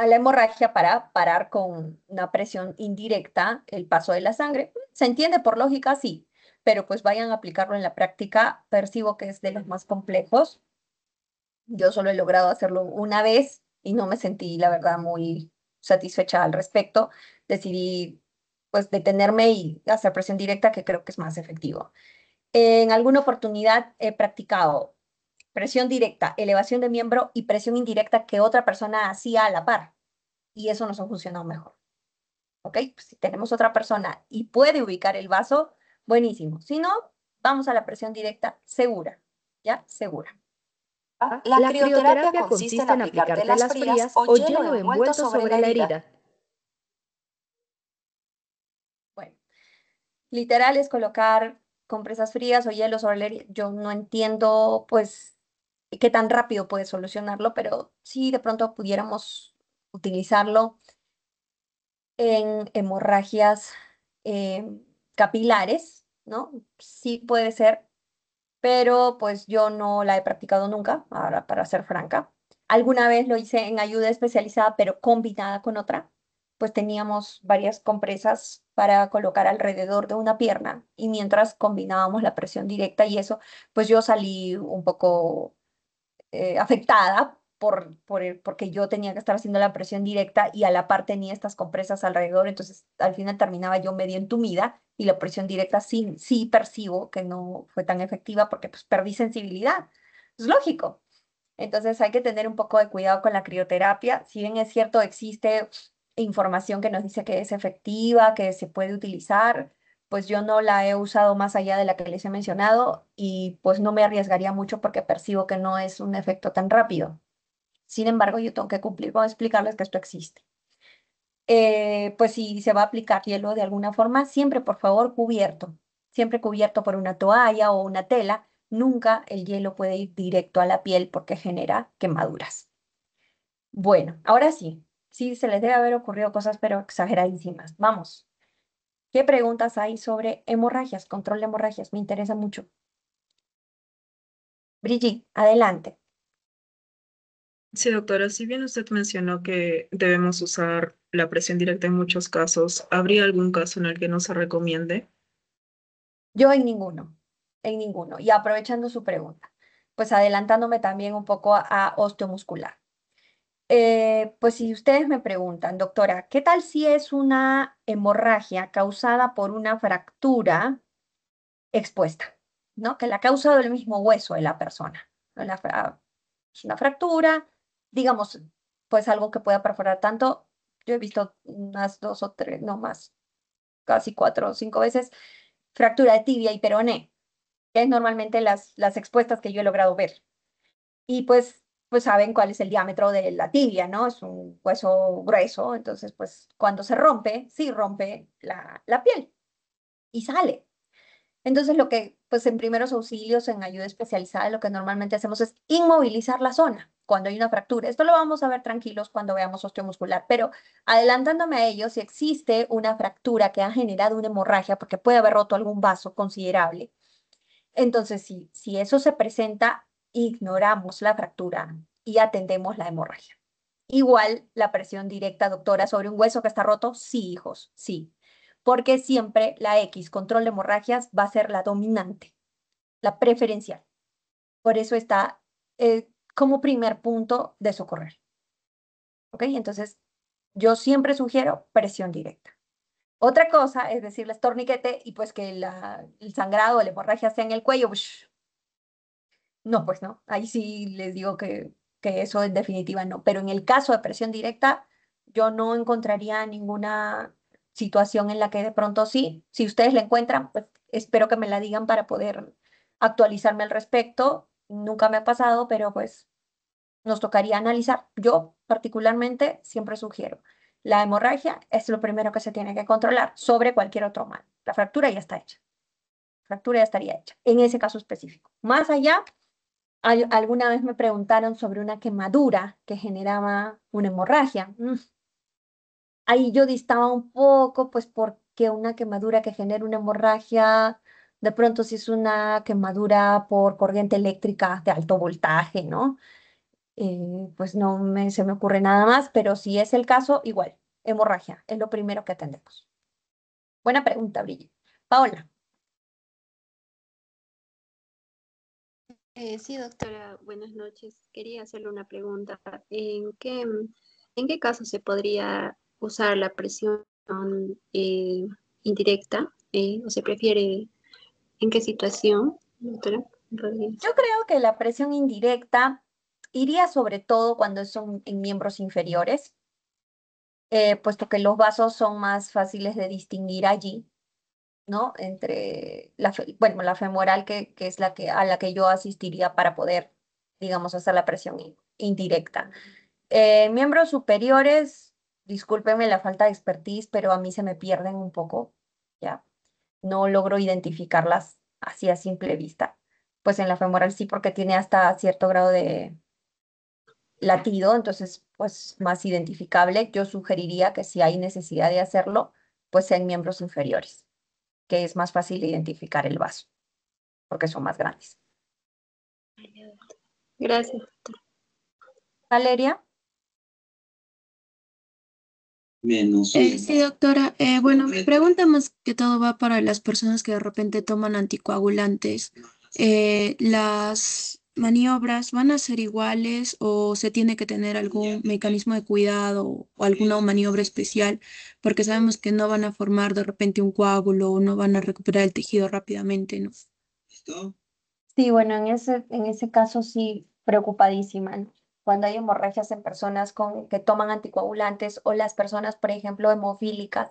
a la hemorragia para parar con una presión indirecta el paso de la sangre. ¿Se entiende por lógica? Sí, pero pues vayan a aplicarlo en la práctica. Percibo que es de los más complejos. Yo solo he logrado hacerlo una vez y no me sentí, la verdad, muy satisfecha al respecto. Decidí pues detenerme y hacer presión directa, que creo que es más efectivo. En alguna oportunidad he practicado presión directa, elevación de miembro y presión indirecta que otra persona hacía a la par. Y eso nos ha funcionado mejor. ¿Ok? Pues si tenemos otra persona y puede ubicar el vaso, buenísimo. Si no, vamos a la presión directa segura. ¿Ya? Segura. La crioterapia consiste en aplicarte telas frías o hielo envuelto sobre la herida. Bueno, literal es colocar compresas frías o hielo sobre la herida. Yo no entiendo, pues, qué tan rápido puede solucionarlo, pero sí de pronto pudiéramos utilizarlo en hemorragias eh, capilares, ¿no? Sí puede ser, pero pues yo no la he practicado nunca, ahora para ser franca. Alguna vez lo hice en ayuda especializada, pero combinada con otra. Pues teníamos varias compresas para colocar alrededor de una pierna y mientras combinábamos la presión directa y eso, pues yo salí un poco afectada porque yo tenía que estar haciendo la presión directa y a la par tenía estas compresas alrededor, entonces al final terminaba yo medio entumida y la presión directa sí percibo que no fue tan efectiva porque pues perdí sensibilidad. Es lógico. Entonces hay que tener un poco de cuidado con la crioterapia. Si bien es cierto, existe información que nos dice que es efectiva, que se puede utilizar, pues yo no la he usado más allá de la que les he mencionado y pues no me arriesgaría mucho porque percibo que no es un efecto tan rápido. Sin embargo, yo tengo que cumplir con explicarles que esto existe. Pues si se va a aplicar hielo de alguna forma, siempre por favor cubierto, siempre cubierto por una toalla o una tela. Nunca el hielo puede ir directo a la piel porque genera quemaduras. Bueno, ahora sí, sí se les debe haber ocurrido cosas, pero exageradísimas. Vamos, ¿qué preguntas hay sobre hemorragias, control de hemorragias? Me interesa mucho. Brigitte, adelante. Sí, doctora, si bien usted mencionó que debemos usar la presión directa en muchos casos, ¿habría algún caso en el que no se recomiende? Yo en ninguno, en ninguno. Y aprovechando su pregunta, pues adelantándome también un poco a osteomuscular. Pues si ustedes me preguntan, doctora, ¿qué tal si es una hemorragia causada por una fractura expuesta? ¿No? Que la ha causado el mismo hueso de la persona. ¿No? Es una fractura, digamos, pues algo que pueda perforar tanto. Yo he visto unas 2 o 3, no más, casi 4 o 5 veces, fractura de tibia y peroné, que es normalmente las expuestas que yo he logrado ver. Y pues saben cuál es el diámetro de la tibia, ¿no? Es un hueso grueso, entonces pues cuando se rompe, sí rompe la piel y sale. Entonces lo que pues en primeros auxilios, en ayuda especializada, lo que normalmente hacemos es inmovilizar la zona cuando hay una fractura. Esto lo vamos a ver tranquilos cuando veamos osteomuscular, pero adelantándome a ello, si existe una fractura que ha generado una hemorragia, porque puede haber roto algún vaso considerable, entonces, si eso se presenta, ignoramos la fractura y atendemos la hemorragia. Igual la presión directa, doctora, sobre un hueso que está roto, sí, hijos, sí. Porque siempre la X, control de hemorragias, va a ser la dominante, la preferencial. Por eso está como primer punto de socorrer. ¿Ok? Entonces, yo siempre sugiero presión directa. Otra cosa es decirles torniquete y pues que el sangrado o la hemorragia sea en el cuello. No, pues no. Ahí sí les digo que eso en definitiva no. Pero en el caso de presión directa, yo no encontraría ninguna situación en la que de pronto sí. Si ustedes la encuentran, pues espero que me la digan para poder actualizarme al respecto. Nunca me ha pasado, pero pues nos tocaría analizar. Yo particularmente siempre sugiero. La hemorragia es lo primero que se tiene que controlar sobre cualquier otro mal. La fractura ya está hecha. La fractura ya estaría hecha en ese caso específico. Más allá, alguna vez me preguntaron sobre una quemadura que generaba una hemorragia. Ahí yo distaba un poco, pues porque una quemadura que genera una hemorragia, de pronto si es una quemadura por corriente eléctrica de alto voltaje, ¿no? pues se me ocurre nada más, pero si es el caso, igual, hemorragia, es lo primero que atendemos. Buena pregunta, Brigitte. Paola. Sí, doctora, buenas noches. Quería hacerle una pregunta. ¿En qué caso se podría usar la presión eh, indirecta? ¿O se prefiere en qué situación, doctora? Rodríguez? Yo creo que la presión indirecta iría sobre todo cuando son en miembros inferiores, puesto que los vasos son más fáciles de distinguir allí, ¿no? Entre bueno, la femoral, que es a la que yo asistiría para poder, digamos, hacer la presión indirecta. Miembros superiores, discúlpenme la falta de expertise, pero a mí se me pierden un poco, ¿ya? No logro identificarlas así a simple vista. Pues en la femoral sí, porque tiene hasta cierto grado de latido, entonces pues más identificable. Yo sugeriría que si hay necesidad de hacerlo, pues sea en miembros inferiores, que es más fácil identificar el vaso, porque son más grandes. Gracias. Valeria. Sí, doctora. Bueno, mi pregunta más que todo va para las personas que de repente toman anticoagulantes. ¿Las maniobras van a ser iguales o se tiene que tener algún mecanismo de cuidado o alguna maniobra especial? Porque sabemos que no van a formar de repente un coágulo o no van a recuperar el tejido rápidamente, ¿no? Sí, bueno, en ese caso sí, preocupadísima, ¿no? Cuando hay hemorragias en personas que toman anticoagulantes o las personas, por ejemplo, hemofílicas,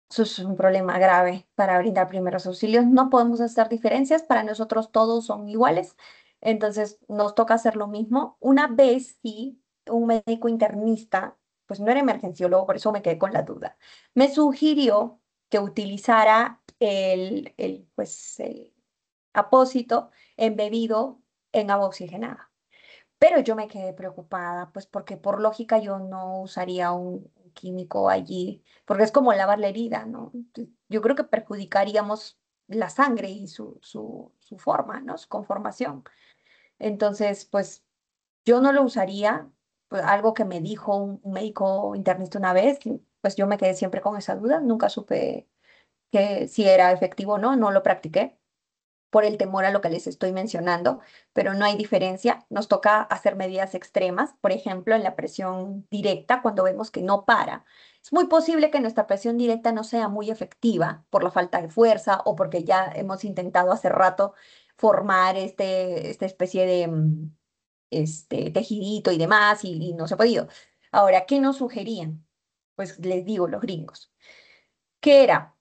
eso es un problema grave para brindar primeros auxilios. No podemos hacer diferencias, para nosotros todos son iguales, entonces nos toca hacer lo mismo. Una vez sí, un médico internista, pues no era emergenciólogo, por eso me quedé con la duda, me sugirió que utilizara el apósito embebido en agua oxigenada. Pero yo me quedé preocupada, pues porque por lógica yo no usaría un químico allí, porque es como lavar la herida, ¿no? Yo creo que perjudicaríamos la sangre y su forma, ¿no? Su conformación. Entonces, pues yo no lo usaría, pues, algo que me dijo un médico internista una vez, pues yo me quedé siempre con esa duda, nunca supe que si era efectivo o no, no lo practiqué por el temor a lo que les estoy mencionando, pero no hay diferencia. Nos toca hacer medidas extremas, por ejemplo, en la presión directa, cuando vemos que no para. Es muy posible que nuestra presión directa no sea muy efectiva por la falta de fuerza o porque ya hemos intentado hace rato formar esta especie de tejidito y demás y no se ha podido. Ahora, ¿qué nos sugerían? Pues les digo, los gringos. ¿Qué era?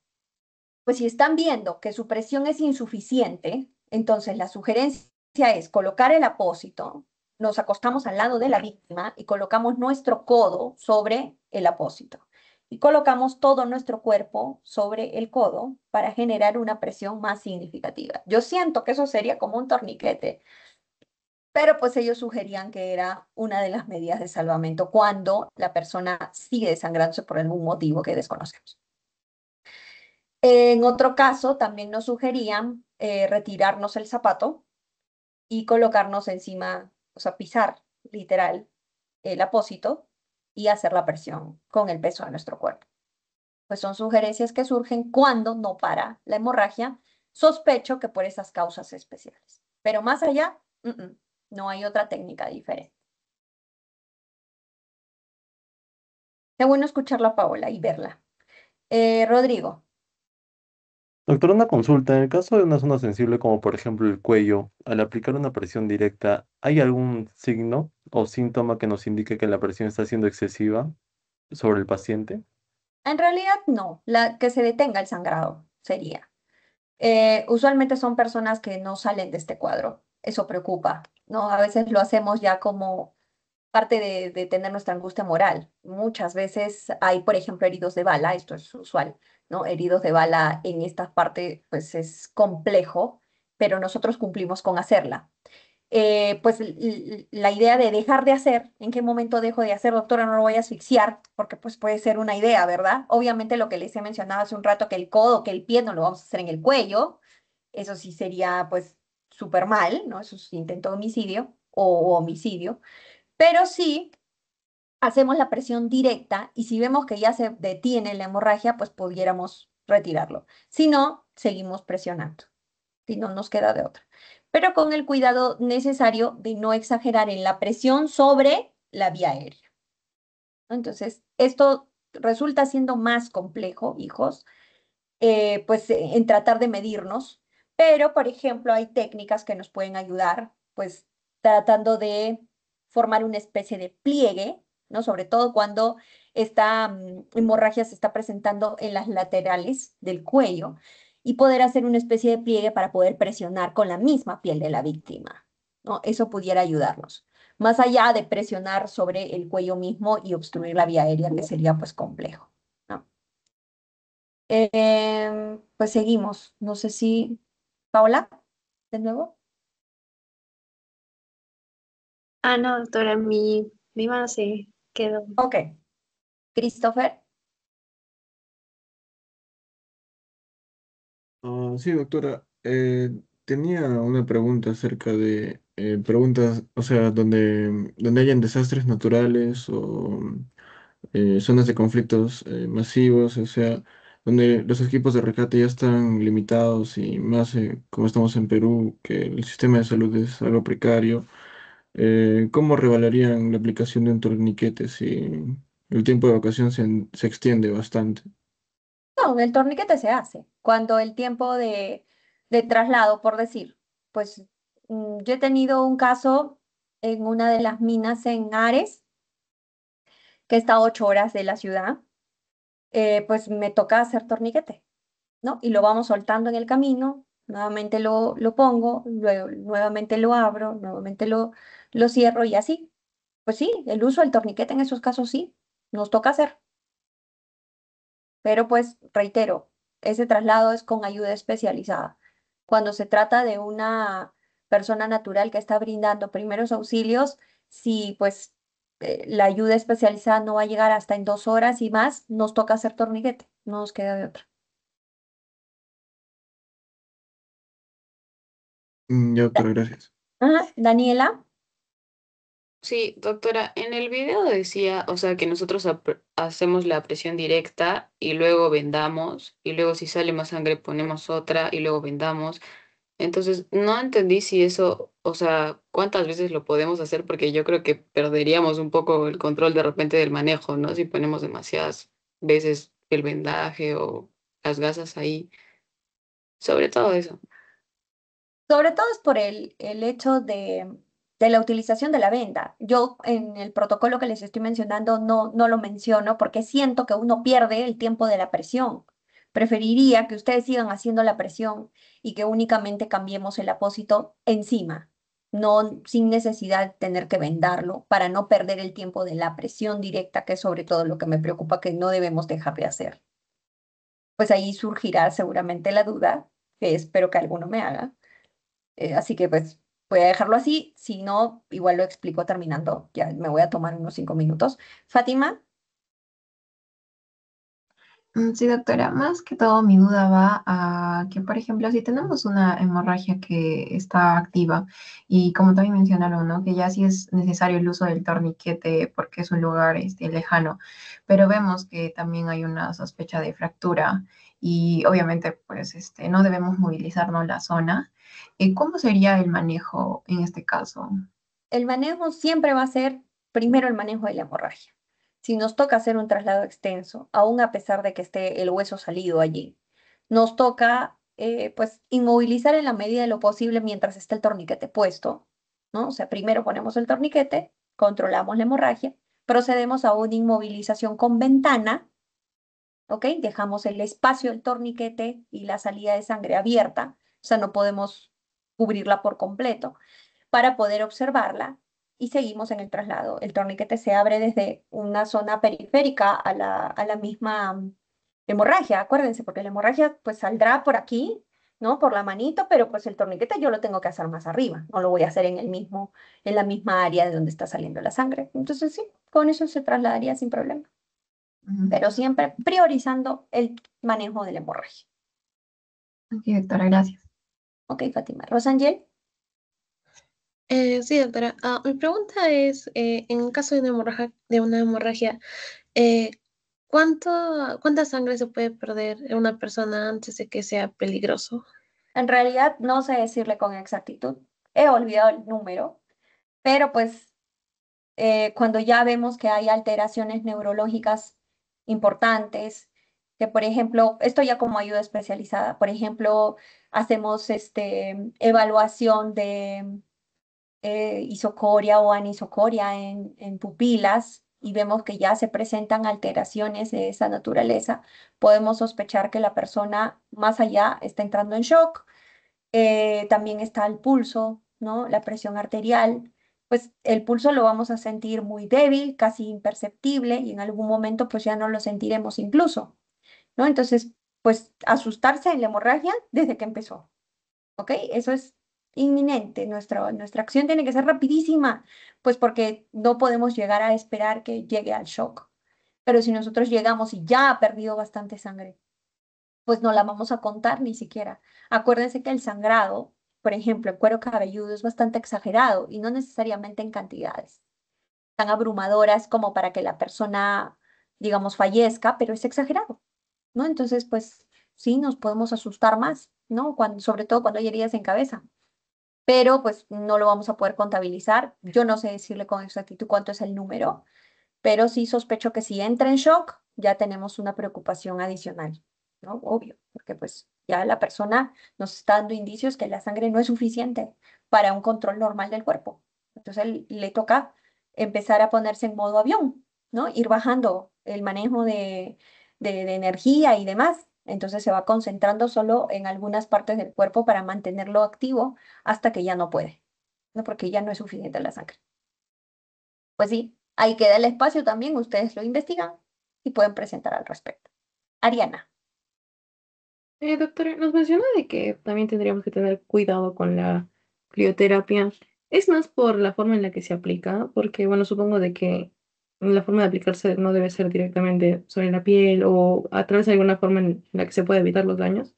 Pues si están viendo que su presión es insuficiente, entonces la sugerencia es colocar el apósito, nos acostamos al lado de la víctima y colocamos nuestro codo sobre el apósito. Y colocamos todo nuestro cuerpo sobre el codo para generar una presión más significativa. Yo siento que eso sería como un torniquete, pero pues ellos sugerían que era una de las medidas de salvamento cuando la persona sigue desangrándose por algún motivo que desconocemos. En otro caso, también nos sugerían retirarnos el zapato y colocarnos encima, o sea, pisar literal el apósito y hacer la presión con el peso de nuestro cuerpo. Pues son sugerencias que surgen cuando no para la hemorragia. Sospecho que por esas causas especiales. Pero más allá, no hay otra técnica diferente. Qué bueno escucharla a Paola y verla. Rodrigo. Doctor, una consulta. En el caso de una zona sensible como por ejemplo el cuello, al aplicar una presión directa, ¿hay algún signo o síntoma que nos indique que la presión está siendo excesiva sobre el paciente? En realidad no, que se detenga el sangrado sería. Usualmente son personas que no salen de este cuadro. Eso preocupa, ¿no? A veces lo hacemos ya como parte de tener nuestra angustia moral. Muchas veces hay, por ejemplo, heridos de bala, esto es usual, ¿no? Heridos de bala en esta parte, pues es complejo, pero nosotros cumplimos con hacerla. Pues la idea de dejar de hacer, ¿en qué momento dejo de hacer, doctora? No lo voy a asfixiar, porque pues puede ser una idea, ¿verdad? Obviamente lo que les he mencionado hace un rato, que el codo, que el pie, no lo vamos a hacer en el cuello, eso sí sería pues súper mal, ¿no? Eso es intento de homicidio o homicidio, Pero sí hacemos la presión directa y si vemos que ya se detiene la hemorragia, pues pudiéramos retirarlo. Si no, seguimos presionando. Si no, nos queda de otra. Pero con el cuidado necesario de no exagerar en la presión sobre la vía aérea. Entonces, esto resulta siendo más complejo, hijos, pues en tratar de medirnos, pero por ejemplo hay técnicas que nos pueden ayudar, pues tratando de formar una especie de pliegue, ¿no? Sobre todo cuando esta hemorragia se está presentando en las laterales del cuello y poder hacer una especie de pliegue para poder presionar con la misma piel de la víctima, ¿no? Eso pudiera ayudarnos. Más allá de presionar sobre el cuello mismo y obstruir la vía aérea, que sería pues complejo, ¿no? Pues seguimos. No sé si... Paola, de nuevo. Ah, no, doctora, mi mano se quedó. Ok. Christopher. Sí, doctora. Tenía una pregunta acerca de preguntas, o sea, donde hayan desastres naturales o zonas de conflictos masivos, o sea, donde los equipos de rescate ya están limitados y más como estamos en Perú, que el sistema de salud es algo precario. ¿Cómo revalorarían la aplicación de un torniquete si el tiempo de evacuación se extiende bastante? No, el torniquete se hace. Cuando el tiempo de traslado, por decir, pues yo he tenido un caso en una de las minas en Ares, que está a 8 horas de la ciudad, pues me toca hacer torniquete, ¿no? Y lo vamos soltando en el camino, nuevamente lo pongo, luego nuevamente lo abro, nuevamente lo cierro y así. Pues sí, el uso del torniquete en esos casos sí, nos toca hacer. Pero pues reitero, ese traslado es con ayuda especializada. Cuando se trata de una persona natural que está brindando primeros auxilios, si pues la ayuda especializada no va a llegar hasta en 2 horas y más, nos toca hacer torniquete, no nos queda de otra. Ya, doctora, gracias. Ajá, Daniela. Sí, doctora, en el video decía, o sea, que nosotros hacemos la presión directa y luego vendamos, y luego si sale más sangre ponemos otra y luego vendamos. Entonces, no entendí si eso, o sea, cuántas veces lo podemos hacer, porque yo creo que perderíamos un poco el control de repente del manejo, ¿no? Si ponemos demasiadas veces el vendaje o las gasas ahí, sobre todo eso. Sobre todo es por el hecho de la utilización de la venda. Yo en el protocolo que les estoy mencionando no lo menciono porque siento que uno pierde el tiempo de la presión. Preferiría que ustedes sigan haciendo la presión y que únicamente cambiemos el apósito encima, no sin necesidad de tener que vendarlo para no perder el tiempo de la presión directa, que es sobre todo lo que me preocupa que no debemos dejar de hacer. Pues ahí surgirá seguramente la duda, que espero que alguno me haga. Así que pues voy a dejarlo así, si no, igual lo explico terminando, ya me voy a tomar unos 5 minutos. Fátima, Sí, doctora, más que todo mi duda va a que, por ejemplo, si tenemos una hemorragia que está activa y como también mencionaron, ¿no? Que ya sí es necesario el uso del torniquete porque es un lugar lejano, pero vemos que también hay una sospecha de fractura y obviamente pues no debemos movilizarnos la zona. ¿Cómo sería el manejo en este caso? el manejo siempre va a ser primero el manejo de la hemorragia. Si nos toca hacer un traslado extenso, aún a pesar de que esté el hueso salido allí, nos toca pues inmovilizar en la medida de lo posible mientras esté el torniquete puesto, ¿no? O sea, primero ponemos el torniquete, controlamos la hemorragia, procedemos a una inmovilización con ventana. ¿Ok? Dejamos el espacio del torniquete y la salida de sangre abierta, o sea, no podemos cubrirla por completo, para poder observarla y seguimos en el traslado. El torniquete se abre desde una zona periférica a la misma hemorragia, acuérdense, porque la hemorragia pues saldrá por aquí, ¿no? Por la manito, pero pues el torniquete yo lo tengo que hacer más arriba, no lo voy a hacer en el mismo, en la misma área de donde está saliendo la sangre. Entonces sí, con eso se trasladaría sin problema, pero siempre priorizando el manejo de la hemorragia. Ok, doctora, gracias. Ok, Fátima. Rosangel. Sí, doctora. Mi pregunta es, en caso de una hemorragia, eh, ¿cuánta sangre se puede perder en una persona antes de que sea peligroso? En realidad no sé decirle con exactitud, he olvidado el número, pero pues cuando ya vemos que hay alteraciones neurológicas importantes, que por ejemplo, esto ya como ayuda especializada, por ejemplo, hacemos evaluación de isocoria o anisocoria en pupilas y vemos que ya se presentan alteraciones de esa naturaleza, podemos sospechar que la persona más allá está entrando en shock. También está el pulso, ¿no? La presión arterial. Pues el pulso lo vamos a sentir muy débil, casi imperceptible, y en algún momento pues ya no lo sentiremos incluso, ¿no? Entonces, pues asustarse en la hemorragia desde que empezó, ¿ok? Eso es inminente. Nuestra acción tiene que ser rapidísima, pues porque no podemos llegar a esperar que llegue al shock. Pero si nosotros llegamos y ya ha perdido bastante sangre, pues no la vamos a contar ni siquiera. Acuérdense que el sangrado, por ejemplo, el cuero cabelludo es bastante exagerado y no necesariamente en cantidades tan abrumadoras como para que la persona, digamos, fallezca, pero es exagerado, ¿no? Entonces, pues sí, nos podemos asustar más, ¿no? Sobre todo cuando hay heridas en cabeza, pero pues no lo vamos a poder contabilizar. Yo no sé decirle con exactitud cuánto es el número, pero sí sospecho que si entra en shock, ya tenemos una preocupación adicional, ¿no? Obvio, porque pues ya la persona nos está dando indicios que la sangre no es suficiente para un control normal del cuerpo. Entonces le toca empezar a ponerse en modo avión, ¿no? Ir bajando el manejo de energía y demás. Entonces se va concentrando solo en algunas partes del cuerpo para mantenerlo activo hasta que ya no puede, ¿no? Porque ya no es suficiente la sangre. Pues sí, ahí queda el espacio también, ustedes lo investigan y pueden presentar al respecto. Ariana. Doctora, nos menciona de que también tendríamos que tener cuidado con la crioterapia. Es más por la forma en la que se aplica, porque bueno, supongo de que la forma de aplicarse no debe ser directamente sobre la piel o a través de alguna forma en la que se pueda evitar los daños.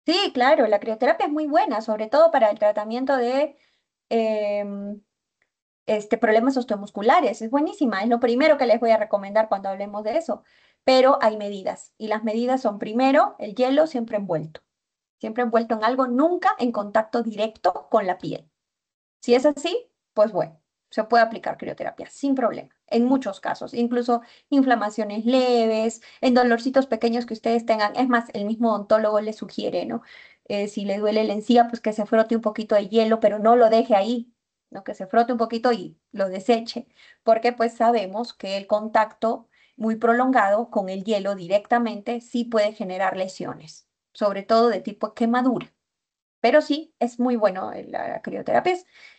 Sí, claro, la crioterapia es muy buena, sobre todo para el tratamiento de em, problemas osteomusculares. Es buenísima, es lo primero que les voy a recomendar cuando hablemos de eso. Pero hay medidas y las medidas son primero el hielo siempre envuelto en algo, nunca en contacto directo con la piel. Si es así, pues bueno, se puede aplicar crioterapia sin problema, en muchos casos, incluso inflamaciones leves, en dolorcitos pequeños que ustedes tengan. Es más, el mismo odontólogo le sugiere, ¿no? Si le duele la encía, pues que se frote un poquito de hielo, pero no lo deje ahí, ¿no? Que se frote un poquito y lo deseche, porque pues sabemos que el contacto muy prolongado con el hielo directamente sí puede generar lesiones, sobre todo de tipo quemadura. Pero sí, es muy bueno la crioterapia,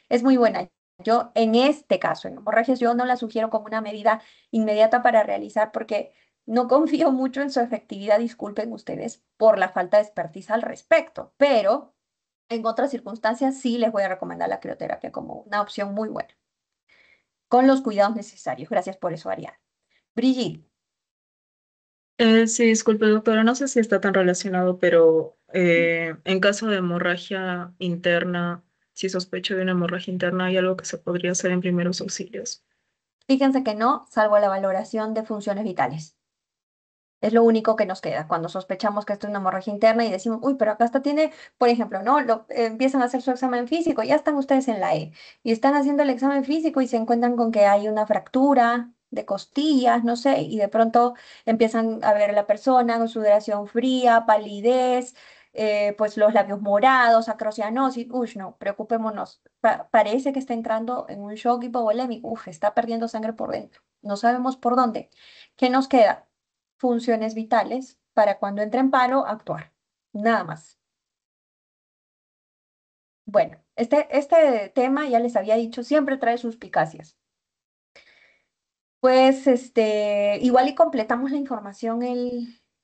es muy buena. Yo en este caso, en hemorragias, yo no la sugiero como una medida inmediata para realizar porque no confío mucho en su efectividad, disculpen ustedes, por la falta de expertise al respecto, pero en otras circunstancias sí les voy a recomendar la crioterapia como una opción muy buena, con los cuidados necesarios. Gracias por eso, Ariana. Brigitte. Sí, disculpe, doctora, no sé si está tan relacionado, pero en caso de hemorragia interna, si sospecho de una hemorragia interna, ¿hay algo que se podría hacer en primeros auxilios? Fíjense que no, salvo la valoración de funciones vitales. Es lo único que nos queda cuando sospechamos que esto es una hemorragia interna y decimos, uy, pero acá hasta tiene, por ejemplo, ¿no? Empiezan a hacer su examen físico, ya están ustedes en la y están haciendo el examen físico y se encuentran con que hay una fractura de costillas, no sé, y de pronto empiezan a ver a la persona con sudoración fría, palidez, pues los labios morados, acrocianosis. Uy, no, preocupémonos. Parece que está entrando en un shock hipovolémico, uf, está perdiendo sangre por dentro, no sabemos por dónde. ¿Qué nos queda? Funciones vitales para cuando entre en paro actuar. Nada más. Bueno, este tema, ya les había dicho, siempre trae suspicacias. Pues igual y completamos la información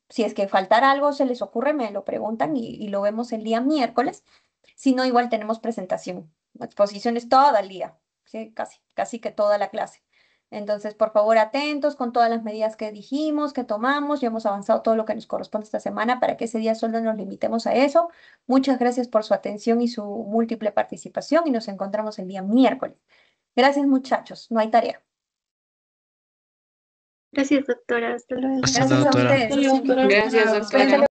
si es que faltara algo, se les ocurre, me lo preguntan y lo vemos el día miércoles. Si no, igual tenemos presentación, exposiciones todo el día, ¿sí? Casi que toda la clase. Entonces, por favor, atentos con todas las medidas que dijimos, que tomamos. Ya hemos avanzado todo lo que nos corresponde esta semana para que ese día solo nos limitemos a eso. Muchas gracias por su atención y su múltiple participación y nos encontramos el día miércoles. Gracias, muchachos. No hay tarea. Gracias, doctora. Hasta luego. Hasta Gracias luego, a doctora. ustedes. Gracias, doctora.